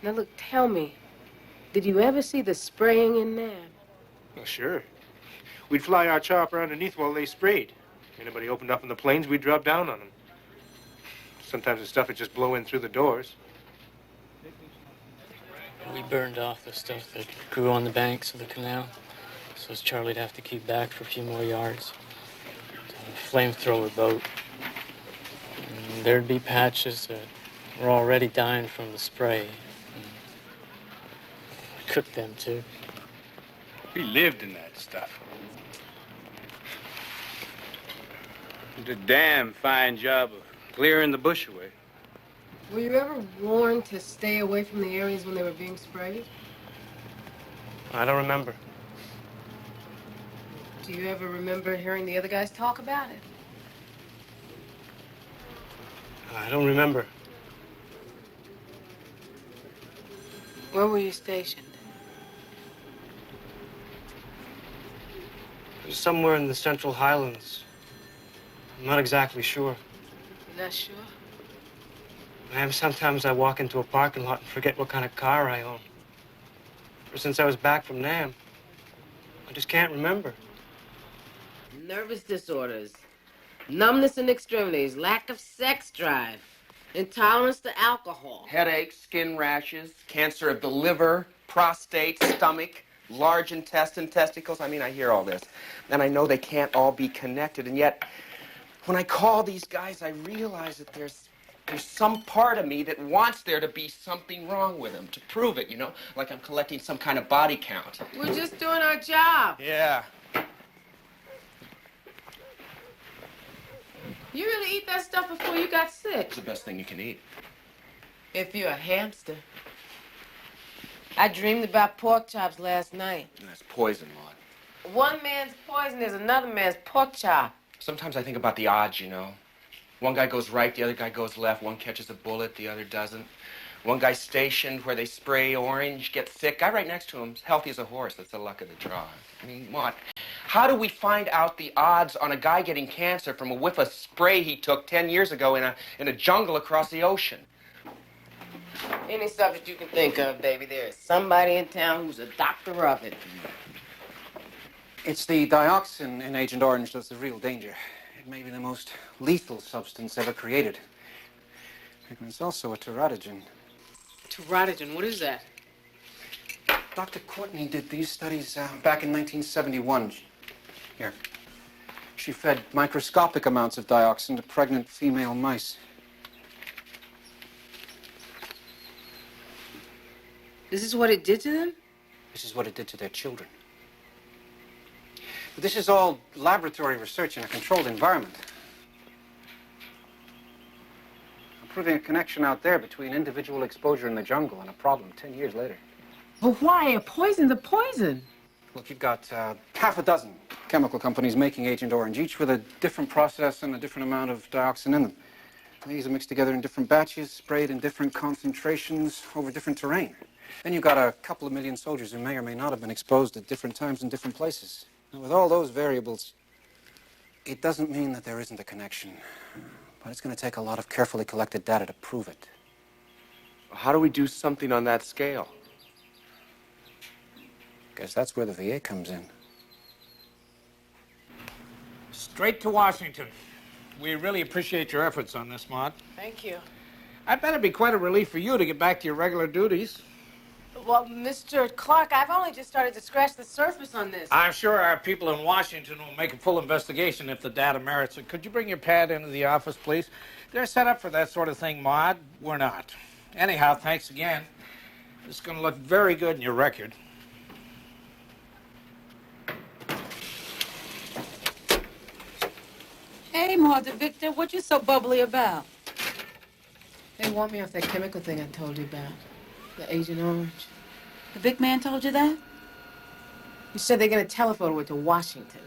Now, look, tell me, did you ever see the spraying in Nam? Well, sure. We'd fly our chopper underneath while they sprayed. Anybody opened up in the planes, we'd drop down on them. Sometimes the stuff would just blow in through the doors. We burned off the stuff that grew on the banks of the canal, so as Charlie'd have to keep back for a few more yards. A flamethrower boat. And there'd be patches that were already dying from the spray. We cooked them, too. We lived in that stuff. Did a damn fine job of clearing the bush away. Were you ever warned to stay away from the areas when they were being sprayed? I don't remember. Do you ever remember hearing the other guys talk about it? I don't remember. Where were you stationed? It was somewhere in the Central Highlands. I'm not exactly sure. You're not sure? Ma'am, sometimes I walk into a parking lot and forget what kind of car I own. Ever since I was back from Nam, I just can't remember. Nervous disorders, numbness in extremities, lack of sex drive, intolerance to alcohol. Headaches, skin rashes, cancer of the liver, prostate, stomach, large intestine, testicles. I mean, I hear all this. And I know they can't all be connected. And yet, when I call these guys, I realize that there's some part of me that wants there to be something wrong with them, to prove it, you know? Like I'm collecting some kind of body count. We're just doing our job. Yeah. You really eat that stuff before you got sick? It's the best thing you can eat. If you're a hamster. I dreamed about pork chops last night. That's poison, Maude. One man's poison is another man's pork chop. Sometimes I think about the odds, you know? One guy goes right, the other guy goes left. One catches a bullet, the other doesn't. One guy's stationed where they spray orange, gets sick. Guy right next to him's healthy as a horse. That's the luck of the draw. I mean, what? How do we find out the odds on a guy getting cancer from a whiff of spray he took 10 years ago in a jungle across the ocean? Any subject you can think of, baby, there is somebody in town who's a doctor of it. It's the dioxin in Agent Orange that's the real danger. It may be the most lethal substance ever created. And it's also a teratogen. Teratogen, what is that? Dr. Courtney did these studies back in 1971. Here. She fed microscopic amounts of dioxin to pregnant female mice. This is what it did to them? This is what it did to their children. But this is all laboratory research in a controlled environment. I'm proving a connection out there between individual exposure in the jungle and a problem 10 years later. But why? A poison's a poison. Look, you've got half a dozen chemical companies making Agent Orange, each with a different process and a different amount of dioxin in them. These are mixed together in different batches, sprayed in different concentrations over different terrain. Then you've got a couple of million soldiers who may or may not have been exposed at different times in different places. Now, with all those variables, it doesn't mean that there isn't a connection. But it's going to take a lot of carefully collected data to prove it. How do we do something on that scale? Guess that's where the VA comes in. Straight to Washington. We really appreciate your efforts on this, Maude. Thank you. I bet it'd be quite a relief for you to get back to your regular duties. Well, Mr. Clark, I've only just started to scratch the surface on this. I'm sure our people in Washington will make a full investigation if the data merits it. Could you bring your pad into the office, please? They're set up for that sort of thing, Maude. We're not. Anyhow, thanks again. It's going to look very good in your record. Hey, Maude DeVictor, what you so bubbly about? They want me off that chemical thing I told you about. The Agent Orange. The big man told you that? You said they're going to telephoto it to Washington.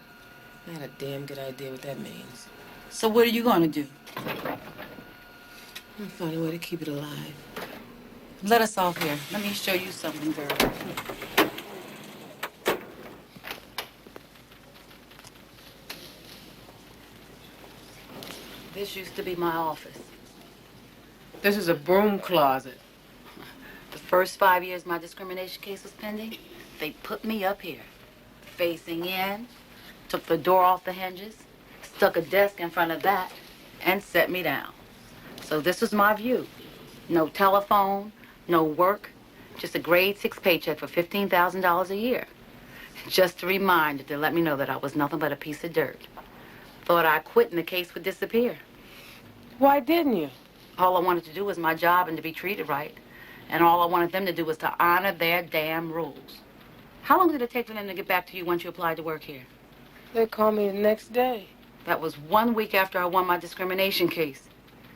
I had a damn good idea what that means. So what are you going to do? I'll find a way to keep it alive. Let us off here. Let me show you something, girl. This used to be my office. This is a broom closet. The first 5 years my discrimination case was pending, they put me up here, facing in, took the door off the hinges, stuck a desk in front of that, and set me down. So this was my view. No telephone, no work, just a grade 6 paycheck for $15,000 a year. Just a reminder to let me know that I was nothing but a piece of dirt. Thought I'd quit and the case would disappear. Why didn't you? All I wanted to do was my job and to be treated right. And all I wanted them to do was to honor their damn rules. How long did it take for them to get back to you once you applied to work here? They called me the next day. That was 1 week after I won my discrimination case.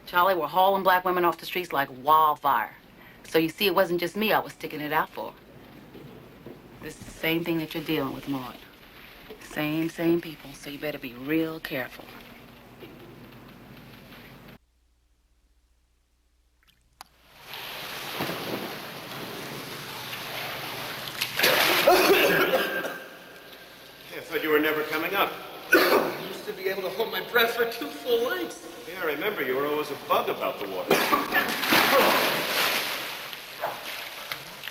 Charlie were hauling black women off the streets like wildfire. So you see, it wasn't just me I was sticking it out for. This is the same thing that you're dealing with, Maude. Same people, so you better be real careful. I thought you were never coming up. I used to be able to hold my breath for 2 full lengths. Yeah, I remember you were always a bug about the water.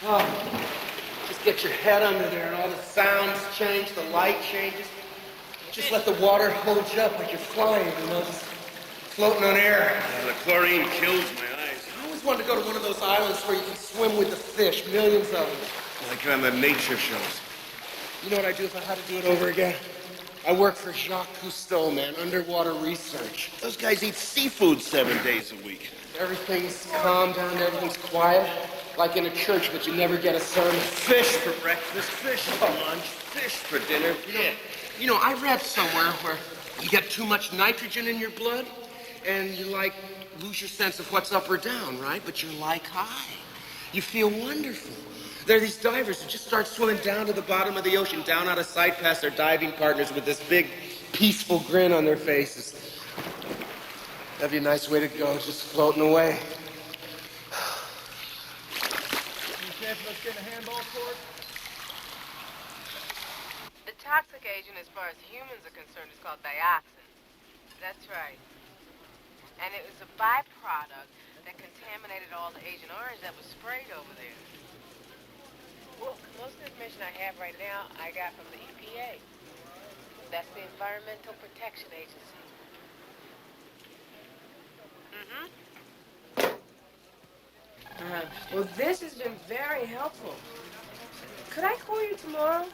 Oh, just get your head under there and all the sounds change, the light changes. Just let the water hold you up like you're flying, you know, just floating on air. The chlorine kills my eyes. I always wanted to go to one of those islands where you can swim with the fish, millions of them. Like on the nature shows. You know what I'd do if I had to do it over again? I work for Jacques Cousteau, man, underwater research. Those guys eat seafood 7 days a week. Everything's calm down, everything's quiet. Like in a church, but you never get a sermon. Fish for breakfast, fish for lunch, fish for dinner. You know, I read somewhere where you get too much nitrogen in your blood, and you, like, lose your sense of what's up or down, right? But you're, like, high. You feel wonderful. There are these divers who just start swimming down to the bottom of the ocean, down out of sight past their diving partners with this big, peaceful grin on their faces. That'd be a nice way to go, just floating away. Let's get a handball court. The toxic agent, as far as humans are concerned, is called dioxin. That's right. And it was a byproduct that contaminated all the Agent Orange that was sprayed over there. Well, most of the information I have right now, I got from the EPA. That's the Environmental Protection Agency. Well, this has been very helpful. Could I call you tomorrow?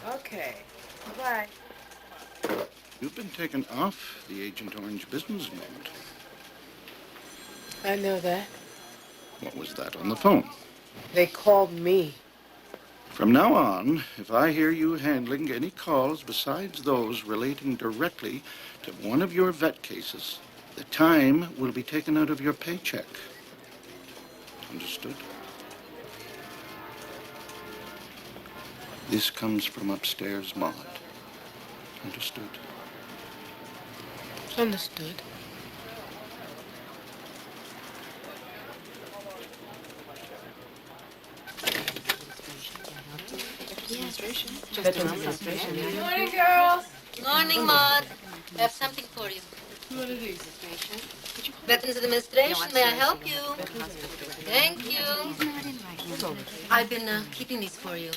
Okay. Bye. You've been taken off the Agent Orange business mode. I know that. What was that on the phone? They called me. From now on, if I hear you handling any calls besides those relating directly to one of your vet cases, the time will be taken out of your paycheck. Understood? This comes from upstairs, Maude. Understood? Understood. Good morning, girls. Morning, Maude. I have something for you. What are these? Veterans Administration, may I help you? Thank you. I've been keeping these for you.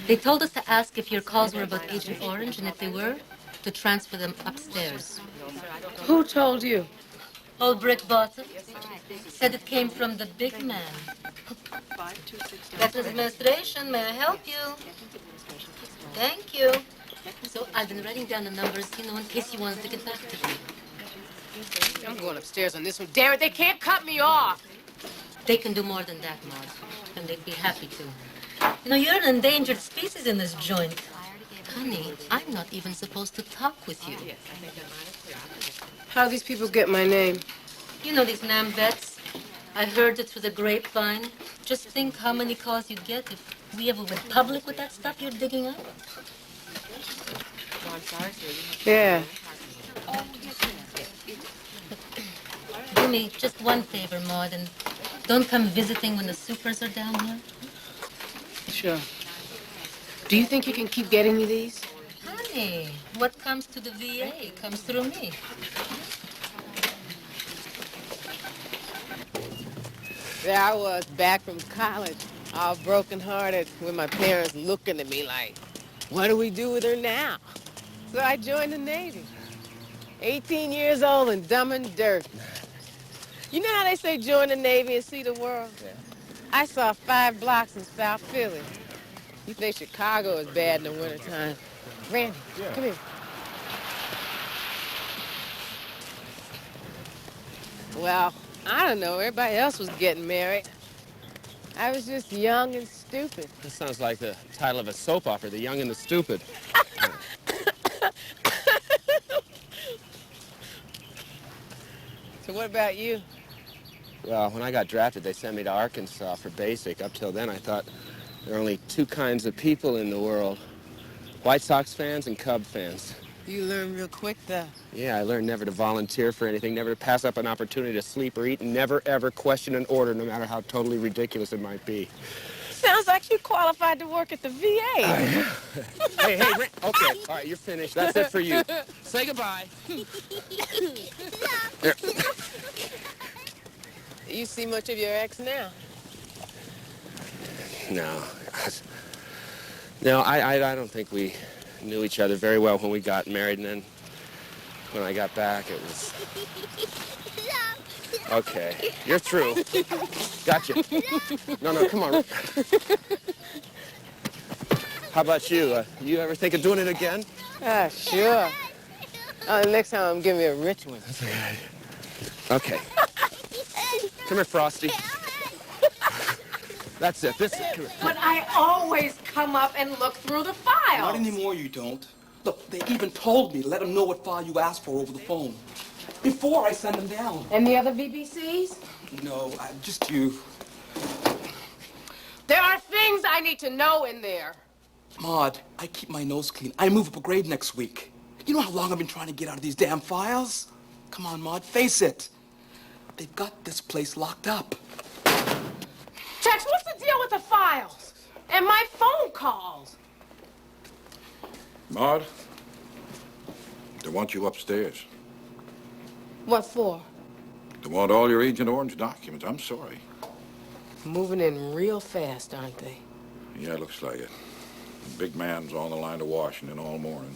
They told us to ask if your calls were about Agent Orange, and if they were, to transfer them upstairs. Who told you? Old Brick Bottom said it came from the big man. Veterans Administration, may I help you? Thank you. So I've been writing down the numbers, in case you wanted to get back to me. I'm going upstairs on this one. Damn it, they can't cut me off. They can do more than that, Maude, and they'd be happy to. You're an endangered species in this joint. Honey, I'm not even supposed to talk with you. How do these people get my name? You know these NAM vets. I heard it through the grapevine. Just think how many calls you'd get if we ever went public with that stuff you're digging up. Yeah. Do me just one favor, Maude, and don't come visiting when the supers are down here. Sure. Do you think you can keep getting me these? Honey, what comes to the VA comes through me. There I was, back from college, all broken-hearted, with my parents looking at me like, what do we do with her now? So I joined the Navy. 18 years old and dumb and dirty. You know how they say join the Navy and see the world? Yeah. I saw 5 blocks in South Philly. You think Chicago is bad in the wintertime. Randy, come here. Well, I don't know. Everybody else was getting married. I was just young and stupid. That sounds like the title of a soap opera, The Young and the Stupid. So what about you? Well, when I got drafted, they sent me to Arkansas for basic. Up till then, I thought there are only 2 kinds of people in the world. White Sox fans and Cub fans. You learn real quick, though. Yeah, I learned never to volunteer for anything, never to pass up an opportunity to sleep or eat, and never, ever question an order, no matter how totally ridiculous it might be. Sounds like you qualified to work at the VA. Hey, okay, all right, you're finished. That's it for you. Say goodbye. There. You see much of your ex now? No. No, I don't think we knew each other very well when we got married, and then when I got back, it was... Okay, you're through. Gotcha. No, come on. How about you? You ever think of doing it again? Sure. Next time I'm giving you a rich one. That's okay. Okay. Come here, Frosty. That's it. This. But I always come up and look through the files. Not anymore, you don't. Look, they even told me to let them know what file you asked for over the phone. Before I send them down. And the other VBCs? No, just you. There are things I need to know in there. Maude, I keep my nose clean. I move up a grade next week. You know how long I've been trying to get out of these damn files? Come on, Maude, face it. They've got this place locked up. Tex, what's the deal with the files? And my phone calls? Maude, they want you upstairs. What for? They want all your Agent Orange documents. I'm sorry. Moving in real fast, aren't they? Yeah, looks like it. The big man's on the line to Washington all morning.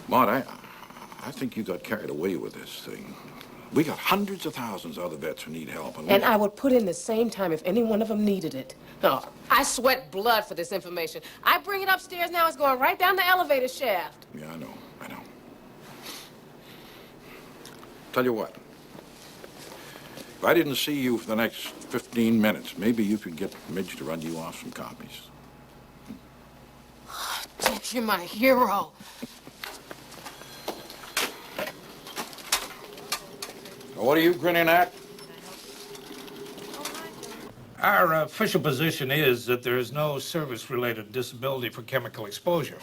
Maude, I think you got carried away with this thing. We got hundreds of thousands of other vets who need help. And I would put in the same time if any one of them needed it. Oh, I sweat blood for this information. I bring it upstairs now, it's going right down the elevator shaft. Yeah, I know. Tell you what. If I didn't see you for the next 15 minutes, maybe you could get Midge to run you off some copies. Tex, you're my hero. What are you grinning at? Our official position is that there is no service-related disability for chemical exposure.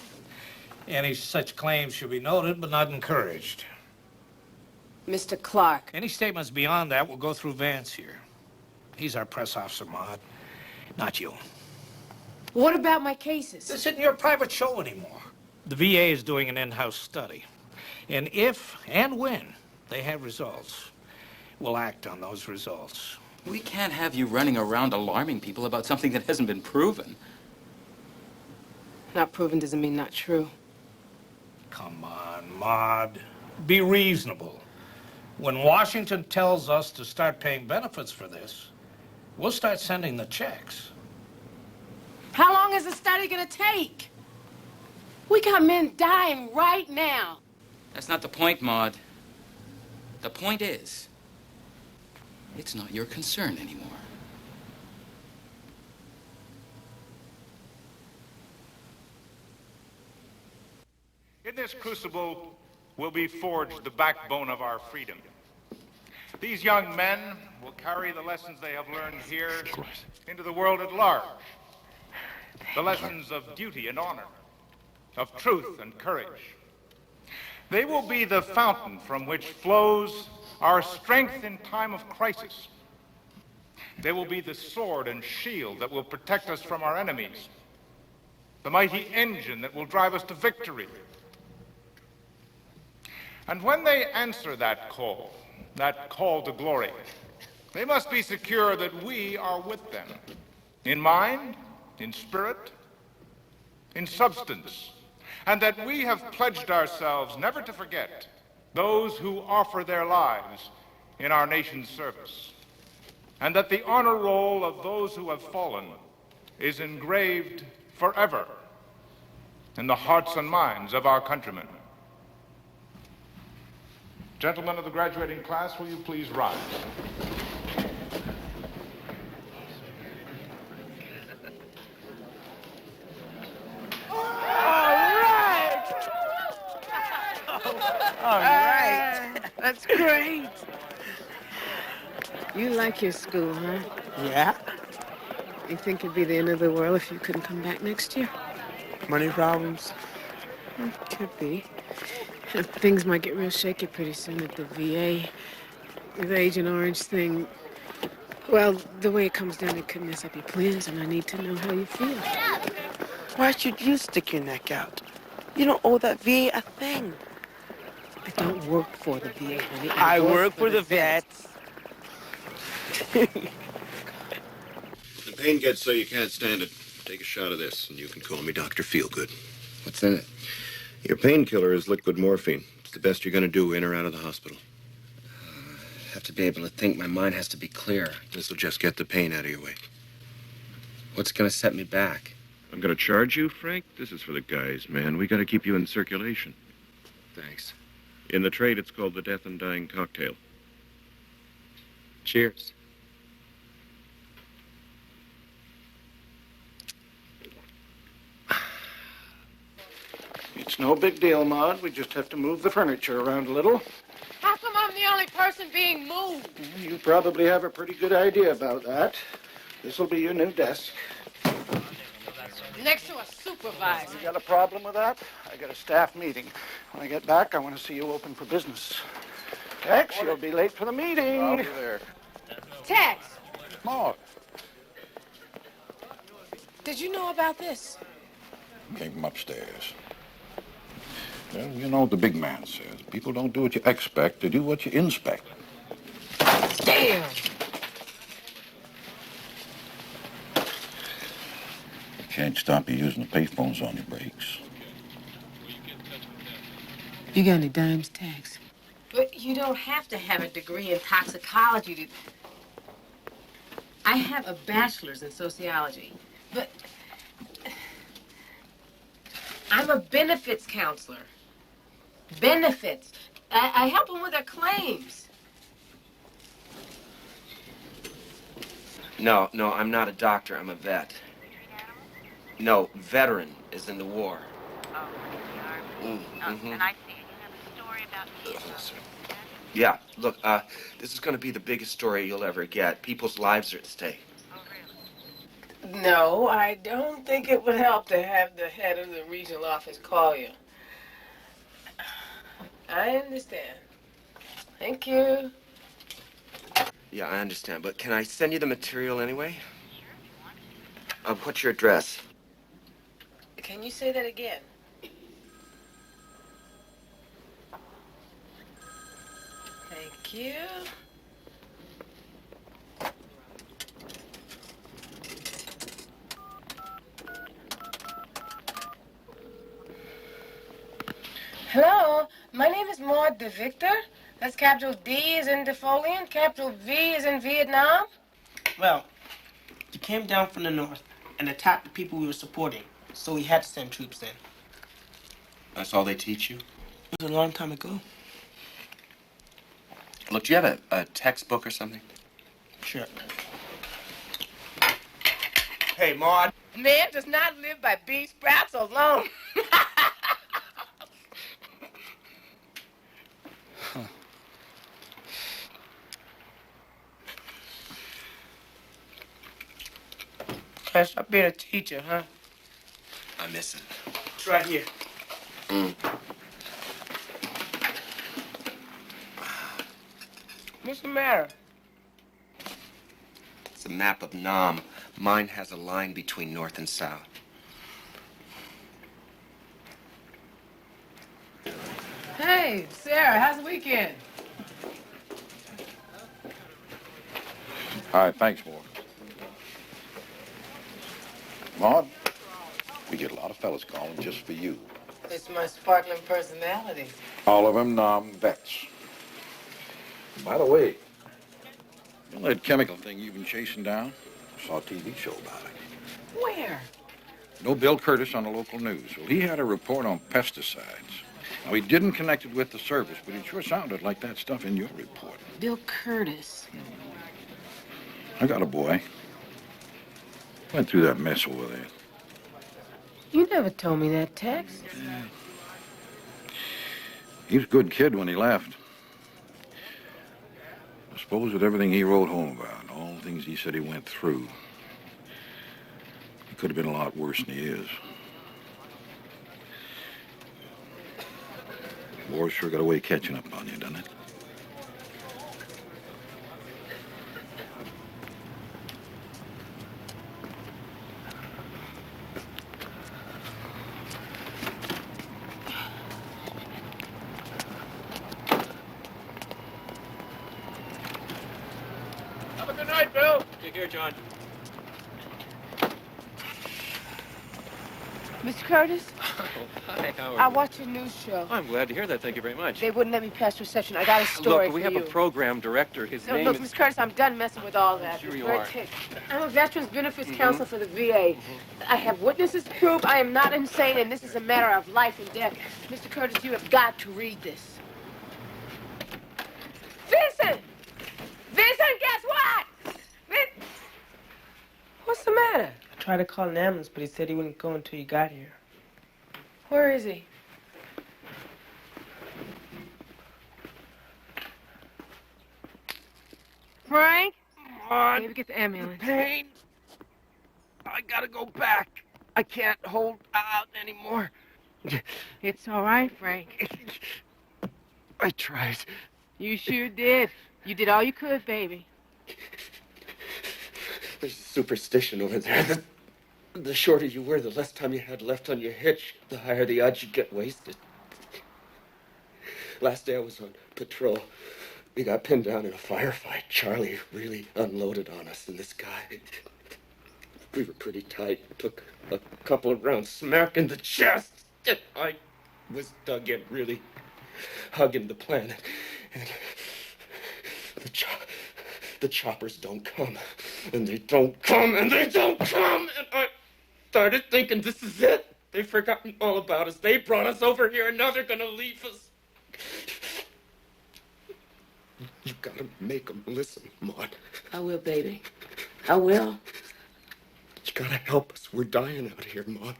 Any such claims should be noted, but not encouraged. Mr. Clark. Any statements beyond that will go through Vance here. He's our press officer, Maude, not you. What about my cases? This isn't your private show anymore. The VA is doing an in-house study. And if and when they have results, we'll act on those results. We can't have you running around alarming people about something that hasn't been proven. Not proven doesn't mean not true. Come on, Maude. Be reasonable. When Washington tells us to start paying benefits for this, we'll start sending the checks. How long is the study gonna take? We got men dying right now. That's not the point, Maude. The point is, it's not your concern anymore. In this crucible will be forged the backbone of our freedom. These young men will carry the lessons they have learned here into the world at large. The lessons of duty and honor, of truth and courage. They will be the fountain from which flows our strength in time of crisis. They will be the sword and shield that will protect us from our enemies, the mighty engine that will drive us to victory. And when they answer that call to glory, they must be secure that we are with them, in mind, in spirit, in substance, and that we have pledged ourselves never to forget those who offer their lives in our nation's service, and that the honor roll of those who have fallen is engraved forever in the hearts and minds of our countrymen. Gentlemen of the graduating class, will you please rise? All right. That's great. You like your school, huh? Yeah? You think it'd be the end of the world if you couldn't come back next year? Money problems? Could be. Things might get real shaky pretty soon at the VA. The Agent Orange thing. Well, the way it comes down, it could mess up your plans, and I need to know how you feel. Why should you stick your neck out? You don't owe that VA a thing. I don't work for the VA, honey. I work for the vets. The pain gets so you can't stand it. Take a shot of this, and you can call me Dr. Feelgood. What's in it? Your painkiller is liquid morphine. It's the best you're going to do in or out of the hospital. I have to be able to think. My mind has to be clear. This will just get the pain out of your way. What's going to set me back? I'm going to charge you, Frank? This is for the guys, man. We got to keep you in circulation. Thanks. In the trade, it's called the death and dying cocktail. Cheers. It's no big deal, Maude. We just have to move the furniture around a little. How come I'm the only person being moved? You probably have a pretty good idea about that. This'll be your new desk. Next to a supervisor. You got a problem with that? I got a staff meeting. When I get back, I want to see you open for business. Tex, you'll be late for the meeting. I'll be there. Tex, Maude. did you know about this? Came from upstairs. Well, you know what the big man says. People don't do what you expect, they do what you inspect. Damn! Can't stop you using the payphones on your brakes. You got any dimes, Tex? But you don't have to have a degree in toxicology to... I have a bachelor's in sociology, but I'm a benefits counselor. Benefits. I help them with their claims. No, I'm not a doctor. I'm a vet. No, veteran is in the war. Oh, you are? And I see you have a story about me. Yeah, look, this is going to be the biggest story you'll ever get. People's lives are at stake. No, I don't think it would help to have the head of the regional office call you. I understand. Thank you. Yeah, I understand, but can I send you the material anyway? What's your address? Can you say that again? Thank you. Hello, my name is Maude DeVictor. That's capital D is in Defoliant, capital V is in Vietnam. Well, he came down from the north and attacked the people we were supporting, so he had to send troops in. That's all they teach you? It was a long time ago. Look, do you have a textbook or something? Sure. Hey, Maude. Man does not live by bean sprouts alone. Can't stop being a teacher, huh? I miss it. It's right here. What's the matter? It's a map of Nam. Mine has a line between north and south. Hey, Sarah, how's the weekend? All right, thanks, Maud. Maud, we get a lot of fellas calling just for you. It's my sparkling personality. All of them vets. By the way, you know that chemical thing you've been chasing down? I saw a TV show about it. Where? No Bill Curtis on the local news. Well, he had a report on pesticides. Now, he didn't connect it with the service, but it sure sounded like that stuff in your report. Bill Curtis. I got a boy. Went through that mess over there. You never told me that, Tex. Yeah. He was a good kid when he left. I suppose with everything he wrote home about, all the things he said he went through, he could have been a lot worse than he is. War sure got a way of catching up on you, doesn't it? Have a good night, Bill. Take care, John. Mr. Curtis? Oh, hi, how are I you? watch your news show. I'm glad to hear that. Thank you very much. They wouldn't let me pass reception. I got a story Look, we for have you. a program director. His No, name look, is... Mr. Curtis, I'm done messing with all that. Sure It's you red are. tape. I'm a Veterans Benefits Counselor for the VA. I have witnesses to prove I am not insane, and this is a matter of life and death. Mr. Curtis, you have got to read this. Vincent! Vincent, guess what? What's the matter? I tried to call an ambulance, but he said he wouldn't go until you got here. Where is he? Frank? Maybe get the ambulance. Pain. I gotta go back. I can't hold out anymore. It's all right, Frank. I tried. You sure did. You did all you could, baby. There's a superstition over there. The shorter you were, the less time you had left on your hitch, the higher the odds you'd get wasted. Last day I was on patrol, we got pinned down in a firefight. Charlie really unloaded on us, and this guy, we were pretty tight. Took a couple of rounds smack in the chest. I was dug in, really hugging the planet. And the choppers don't come, and they don't come, and they don't come, and I started thinking, this is it. They've forgotten all about us. They brought us over here, and now they're gonna leave us. You gotta make them listen, Maude. I will, baby. I will. You gotta help us. We're dying out here, Maude.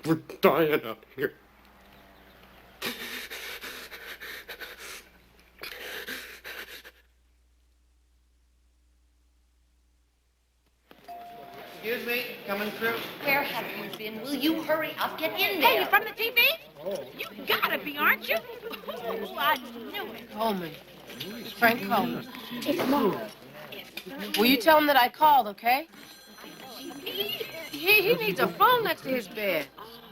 We're dying out here. Excuse me, coming through. Where have you been? Will you hurry up? Get in there. Hey, you from the TV? You gotta be, aren't you? Oh, I knew it. Coleman. It's Frank Coleman. It's Maude. Will you tell him that I called, okay? He needs a phone next to his bed.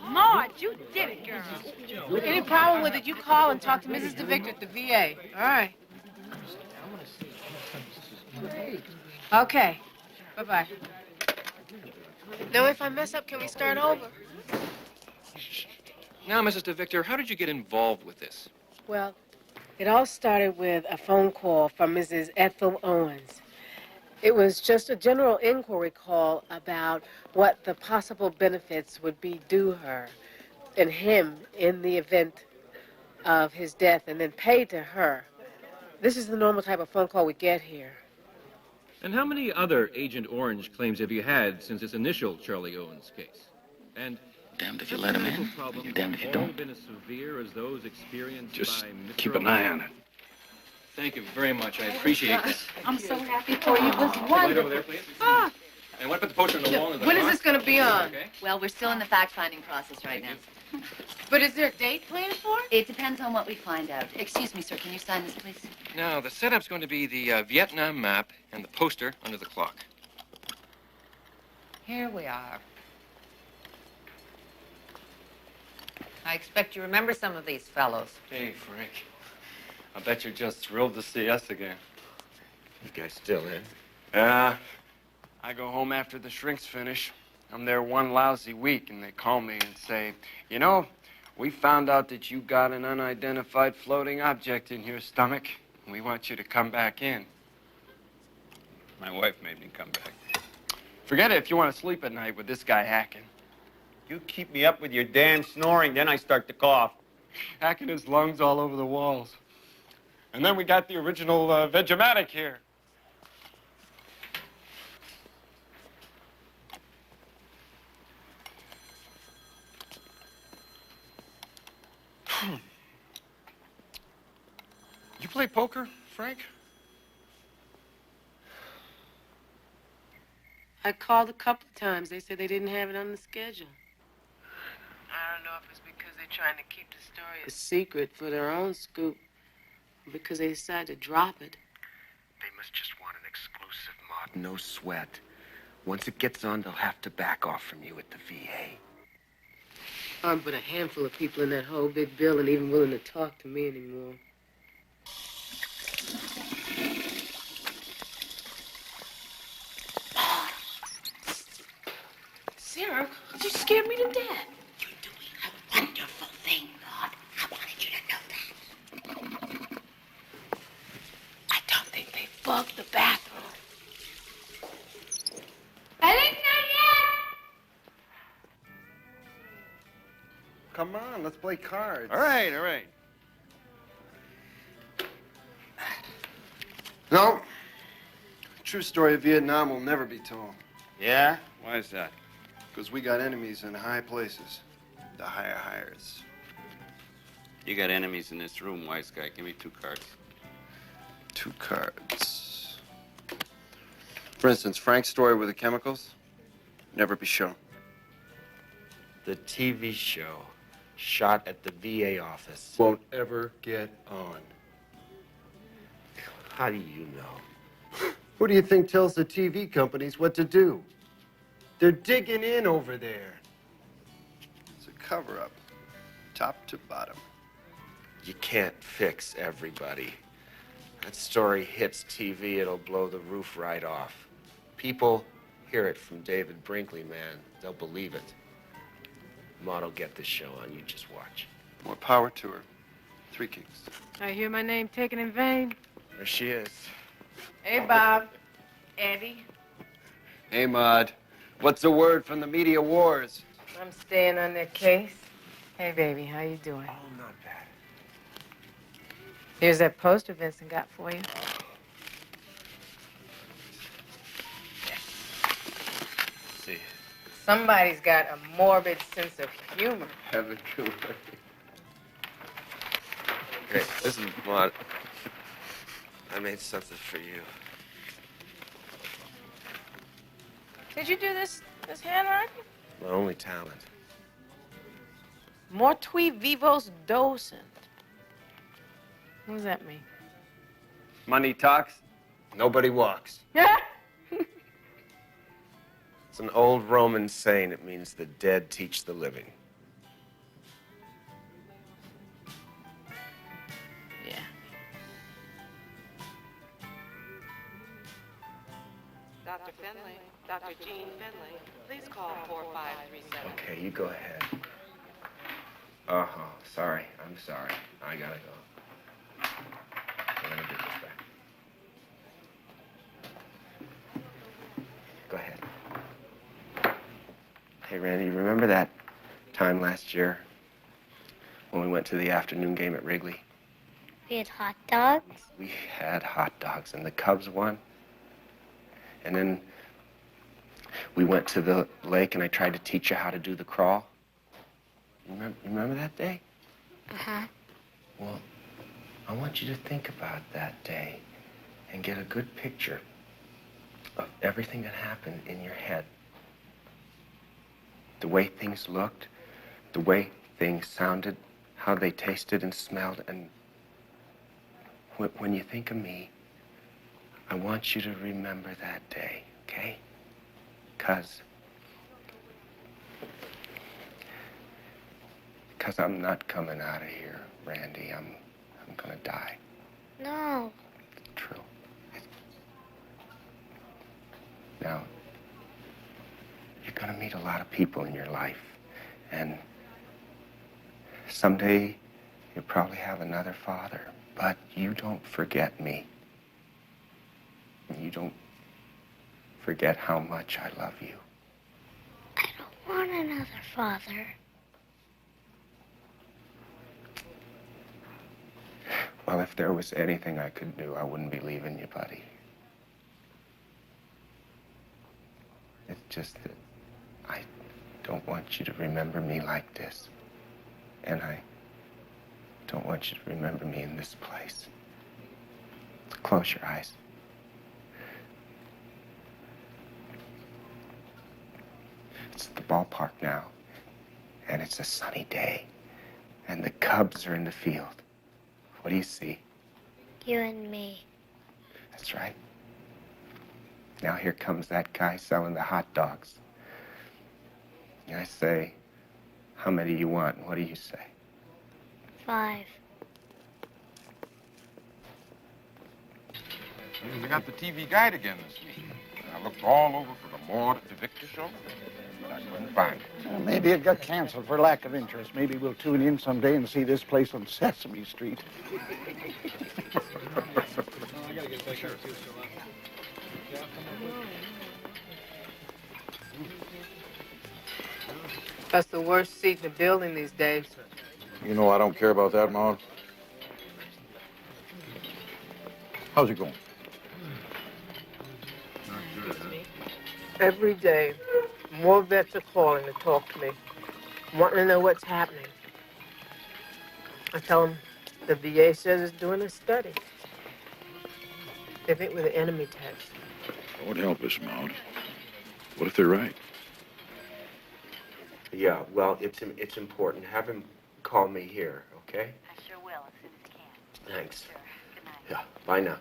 Maude, you did it, girl. Any problem with it, you call and talk to Mrs. DeVictor at the VA. All right. Okay. Bye-bye. Now, if I mess up, can we start over? Now, Mrs. DeVictor, how did you get involved with this? Well, it all started with a phone call from Mrs. Ethel Owens. It was just a general inquiry call about what the possible benefits would be due her and him in the event of his death, and then paid to her. This is the normal type of phone call we get here. And how many other Agent Orange claims have you had since this initial Charlie Owens case? And damned if you let him in, you're damned if you don't. Been as severe as those experienced Just by Mr. keep an eye on it. Thank you very much. I appreciate this. I'm so happy for you. It was Right wonderful. over there, please. Ah. And what about the poster on the wall? When is this going to be on? Okay. Well, we're still in the fact-finding process right now. But is there a date planned for it? It depends on what we find out. Excuse me, sir. Can you sign this, please? Now, the setup's going to be the Vietnam map and the poster under the clock. Here we are. I expect you remember some of these fellows. Hey, Frank. I bet you're just thrilled to see us again. You guys still in? Yeah. I go home after the shrinks finish. I'm there one lousy week, and they call me and say, you know, we found out that you got an unidentified floating object in your stomach. We want you to come back in. My wife made me come back. Forget it if you want to sleep at night with this guy hacking. You keep me up with your damn snoring, then I start to cough. Hacking his lungs all over the walls. And then we got the original Vegematic here. You play poker, Frank? I called a couple of times. They said they didn't have it on the schedule. I don't know if it's because they're trying to keep the story a secret for their own scoop, or because they decided to drop it. They must just want an exclusive, Maude. No sweat. Once it gets on, they'll have to back off from you at the VA. I'm but a handful of people in that whole big building even willing to talk to me anymore. Sarah, you scared me to death. Wonderful thing, Maude. I wanted you to know that. I don't think they bugged the bathroom. I think not yet. Come on, let's play cards. All right, all right. No. True story of Vietnam will never be told. Yeah? Why is that? Because we got enemies in high places. The higher hires. You got enemies in this room, wise guy. Give me 2 cards. 2 cards. For instance, Frank's story with the chemicals, never be shown. The TV show shot at the VA office. Won't ever get on. How do you know? Who do you think tells the TV companies what to do? They're digging in over there. It's a cover-up, top to bottom. You can't fix everybody. That story hits TV, it'll blow the roof right off. People hear it from David Brinkley, man. They'll believe it. Maude will get this show on. You just watch. More power to her. 3 Kings. I hear my name taken in vain. There she is. Hey, Bob. Eddie. Hey, Maude. What's the word from the media wars? I'm staying on their case. Hey, baby, how you doing? Oh, not bad. Here's that poster Vincent got for you. See. Somebody's got a morbid sense of humor. Heaven to her. Great. Listen, Maude. I made something for you. Did you do this handwriting? My only talent. Mortui vivos docent. What does that mean? Money talks. Nobody walks. It's an old Roman saying. It means the dead teach the living. Yeah. Dr. Finley, Dr. Jean Finley, please call 4537. Okay, you go ahead. Uh-huh. Sorry. I'm sorry. I gotta go. I'm gonna get this back. Go ahead. Hey, Randy, you remember that time last year when we went to the afternoon game at Wrigley? We had hot dogs. We had hot dogs, and the Cubs won. And then we went to the lake, and I tried to teach you how to do the crawl. You remember that day? Uh-huh. Well, I want you to think about that day and get a good picture of everything that happened in your head. The way things looked, the way things sounded, how they tasted and smelled. And when you think of me, I want you to remember that day, okay? 'Cause I'm not coming out of here, Randy. I'm gonna die. No. True. Now, you're gonna meet a lot of people in your life, and someday you'll probably have another father, but you don't forget me. You don't forget how much I love you. I don't want another father. Well, if there was anything I could do, I wouldn't be leaving you, buddy. It's just that I don't want you to remember me like this. And I don't want you to remember me in this place. So close your eyes. It's the ballpark now, and it's a sunny day, and the Cubs are in the field. What do you see? You and me. That's right. Now here comes that guy selling the hot dogs. And I say, how many do you want? And what do you say? 5. We got the TV guide again this week. I looked all over for the Maude DeVictor show, but I couldn't find it. Well, maybe it got canceled for lack of interest. Maybe we'll tune in someday and see this place on Sesame Street. That's the worst seat in the building these days. You know I don't care about that, Maude. How's it going? Every day, more vets are calling to talk to me, wanting to know what's happening. I tell them the VA says it's doing a study. They think we're the enemy types. That would help us, Maude. What if they're right? Yeah, well, it's important. Have him call me here, okay? I sure will as soon as you can. Thanks. Sure. Good night. Yeah, bye now.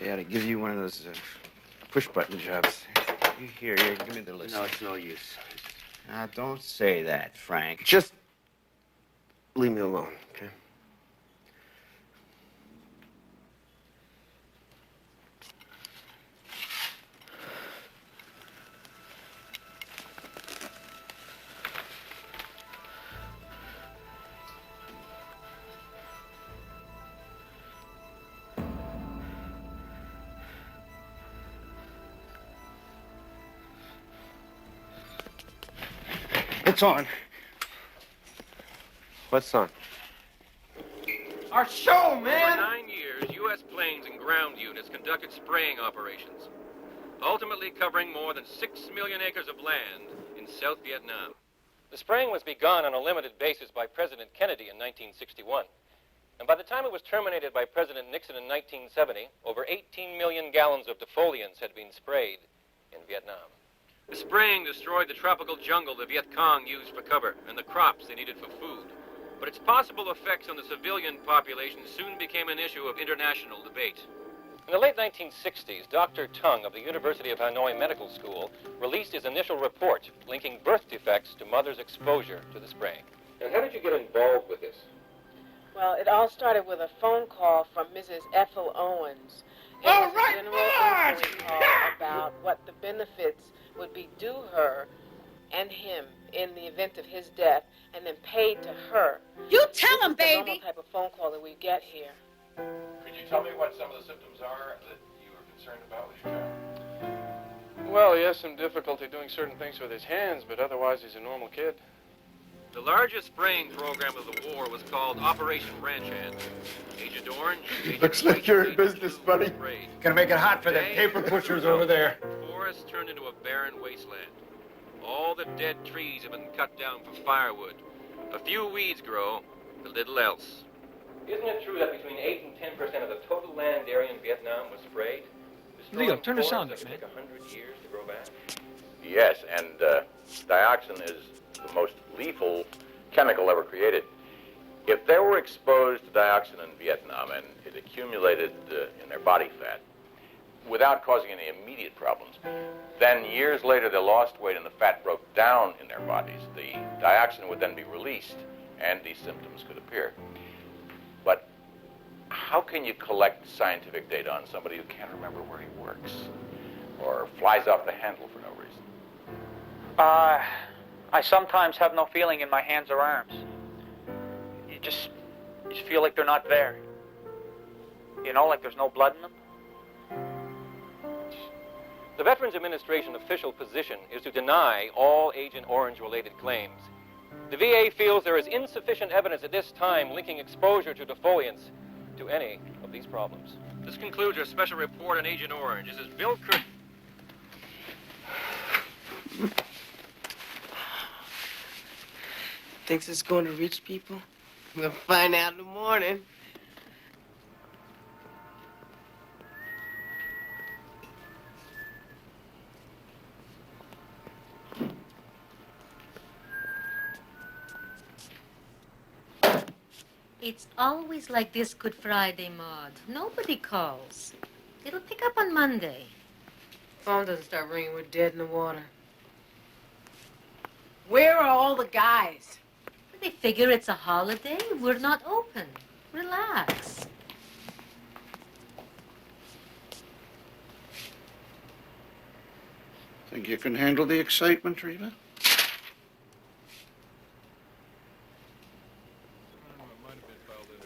Yeah, to give you one of those push-button jobs. Here, give me the list. No, it's no use. Now, don't say that, Frank. Just leave me alone, okay? It's on. What's on? Our show, man! For 9 years, U.S. planes and ground units conducted spraying operations, ultimately covering more than 6 million acres of land in South Vietnam. The spraying was begun on a limited basis by President Kennedy in 1961. And by the time it was terminated by President Nixon in 1970, over 18 million gallons of defoliants had been sprayed in Vietnam. The spraying destroyed the tropical jungle the Viet Cong used for cover and the crops they needed for food. But its possible effects on the civilian population soon became an issue of international debate. In the late 1960s, Dr. Tung of the University of Hanoi Medical School released his initial report linking birth defects to mothers' exposure to the spraying. And how did you get involved with this? Well, it all started with a phone call from Mrs. Ethel Owens. It All was right, a general Marge! inquiry call about what the benefits would be due her and him in the event of his death, and then paid to her. You tell him, This is the normal baby. type of phone call that we get here. Could you tell me what some of the symptoms are that you were concerned about with your child? Well, he has some difficulty doing certain things with his hands, but otherwise he's a normal kid. The largest spraying program of the war was called Operation Ranch Hand. Agent Orange, Agent Looks like you're in business, buddy. sprayed. Gonna make it hot for them paper pushers over there. Forests turned into a barren wasteland. All the dead trees have been cut down for firewood. A few weeds grow, but little else. Isn't it true that between 8 and 10% of the total land area in Vietnam was sprayed? Leo, turn the sound up, Forests that man. would take 100 years to grow back? Yes, and dioxin is the most lethal chemical ever created. If they were exposed to dioxin in Vietnam and it accumulated in their body fat without causing any immediate problems, then years later they lost weight and the fat broke down in their bodies. The dioxin would then be released and these symptoms could appear. But how can you collect scientific data on somebody who can't remember where he works or flies off the handle for no reason? I sometimes have no feeling in my hands or arms. You just feel like they're not there. You know, like there's no blood in them. The Veterans Administration official position is to deny all Agent Orange-related claims. The VA feels there is insufficient evidence at this time linking exposure to defoliants to any of these problems. This concludes our special report on Agent Orange. This is Bill Kirk. Thinks it's going to reach people? We'll find out in the morning. It's always like this Good Friday, Maude. Nobody calls. It'll pick up on Monday. Phone doesn't start ringing, we're dead in the water. Where are all the guys? They figure it's a holiday. We're not open. Relax. Think you can handle the excitement, Reva?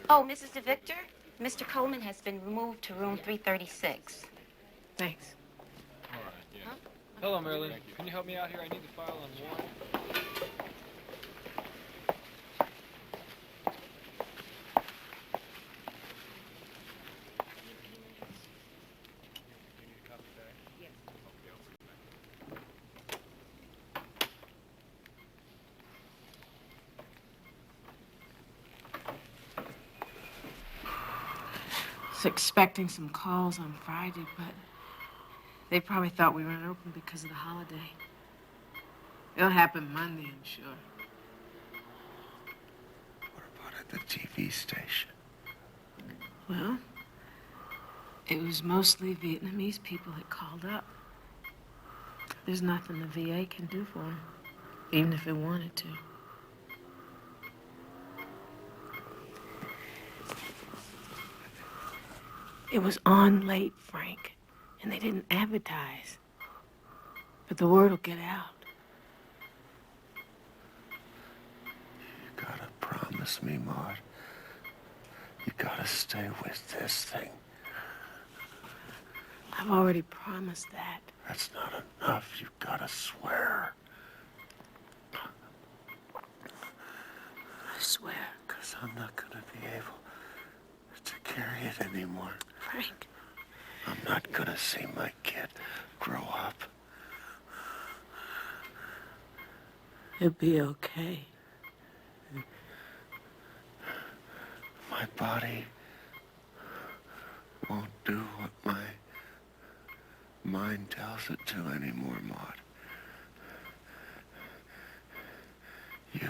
Oh, Mrs. DeVictor, Mr. Coleman has been removed to room 336. Thanks. All right, yeah. Huh? Hello, Marilyn. Can you help me out here? I need the file on Warren. Was expecting some calls on Friday, but they probably thought we weren't open because of the holiday. It'll happen Monday, I'm sure. What about at the TV station? Well, It was mostly Vietnamese people that called up. There's nothing the VA can do for them, even if it wanted to. It was on late, Frank, and they didn't advertise. But the word will get out. You gotta promise me, Maude. You gotta stay with this thing. I've already promised that. That's not enough. You gotta swear. I swear. Because I'm not gonna be able to carry it anymore. Frank. I'm not gonna see my kid grow up. It'll be okay. My body won't do what my mind tells it to anymore, Maude. You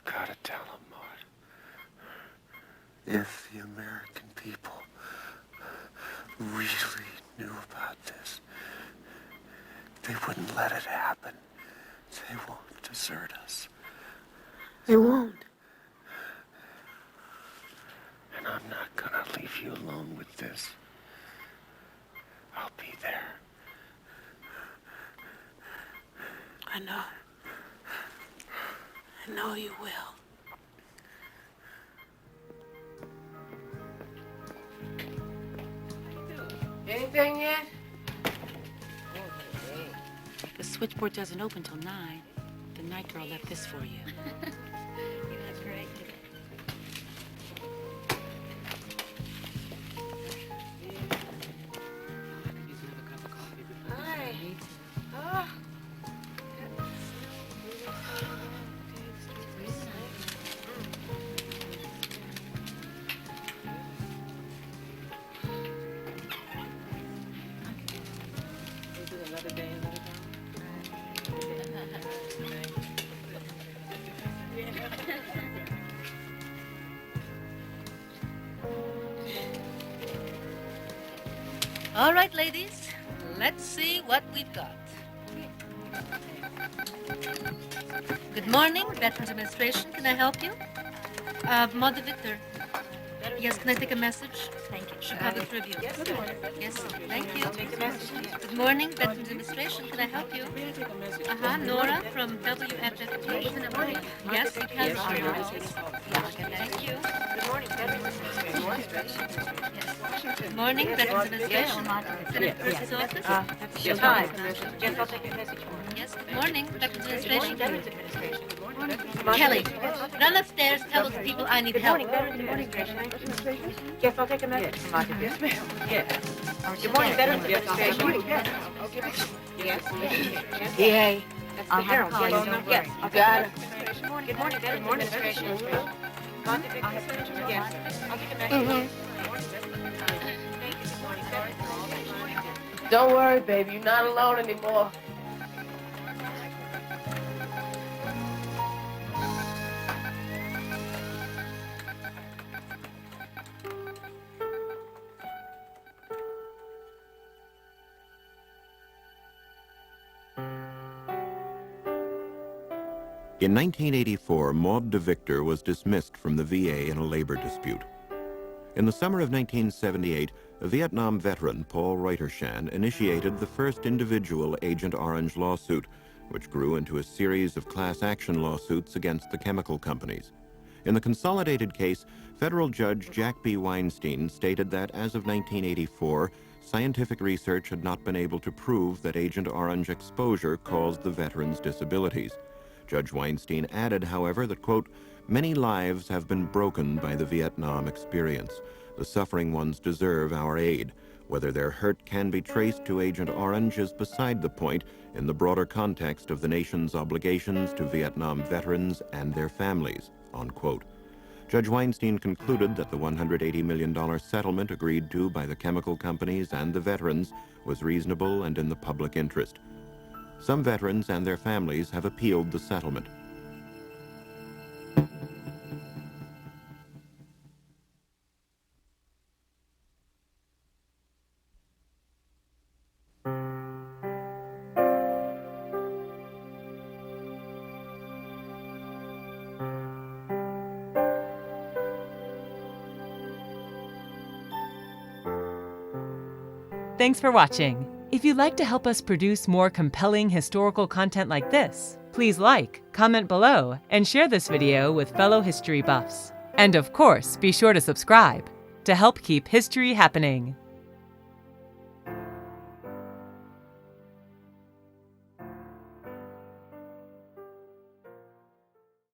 gotta tell him, Maude. If the American people really knew about this, they wouldn't let it happen. They won't desert us. They won't. And I'm not gonna leave you alone with this. I'll be there. I know. I know you will. Anything yet? The switchboard doesn't open till 9. The night girl left this for you. That's great. Hi. Oh. Another day, another time. All right, ladies, let's see what we've got. Good morning, Veterans Administration. Can I help you? Maude DeVictor. Yes, can I take a message? Thank you. Chicago Tribune. Yes, thank you. Good morning, Veterans Administration. Can I help you? Nora from WFFT. Yes, you can. Thank you. Good morning, Veterans Administration. Good morning, Veterans Administration. Senate Purse's office. Hi. Yes, I'll take a message for you. Yes, good morning, Veterans Administration. Veterans Administration. Good morning. Kelly, run upstairs, tell those people I need help. Good morning, Veterans Administration. Yes, I'll take a message from my Yes, ma'am. Yes. Good morning, Veterans Administration. Yes. Yes. Yay. That's I'll the Herald. have a call. Yes. You got it. Good morning, Veterans Administration. Yes. I'll take a message. Don't worry, baby. You're not alone anymore. In 1984, Maude DeVictor was dismissed from the VA in a labor dispute. In the summer of 1978, a Vietnam veteran, Paul Reutershan, initiated the first individual Agent Orange lawsuit, which grew into a series of class action lawsuits against the chemical companies. In the consolidated case, federal judge Jack B. Weinstein stated that as of 1984, scientific research had not been able to prove that Agent Orange exposure caused the veterans' disabilities. Judge Weinstein added, however, that, quote, many lives have been broken by the Vietnam experience. The suffering ones deserve our aid. Whether their hurt can be traced to Agent Orange is beside the point in the broader context of the nation's obligations to Vietnam veterans and their families, unquote. Judge Weinstein concluded that the $180 million settlement agreed to by the chemical companies and the veterans was reasonable and in the public interest. Some veterans and their families have appealed the settlement. Thanks for watching. If you'd like to help us produce more compelling historical content like this, please like, comment below, and share this video with fellow history buffs. And of course, be sure to subscribe to help keep history happening.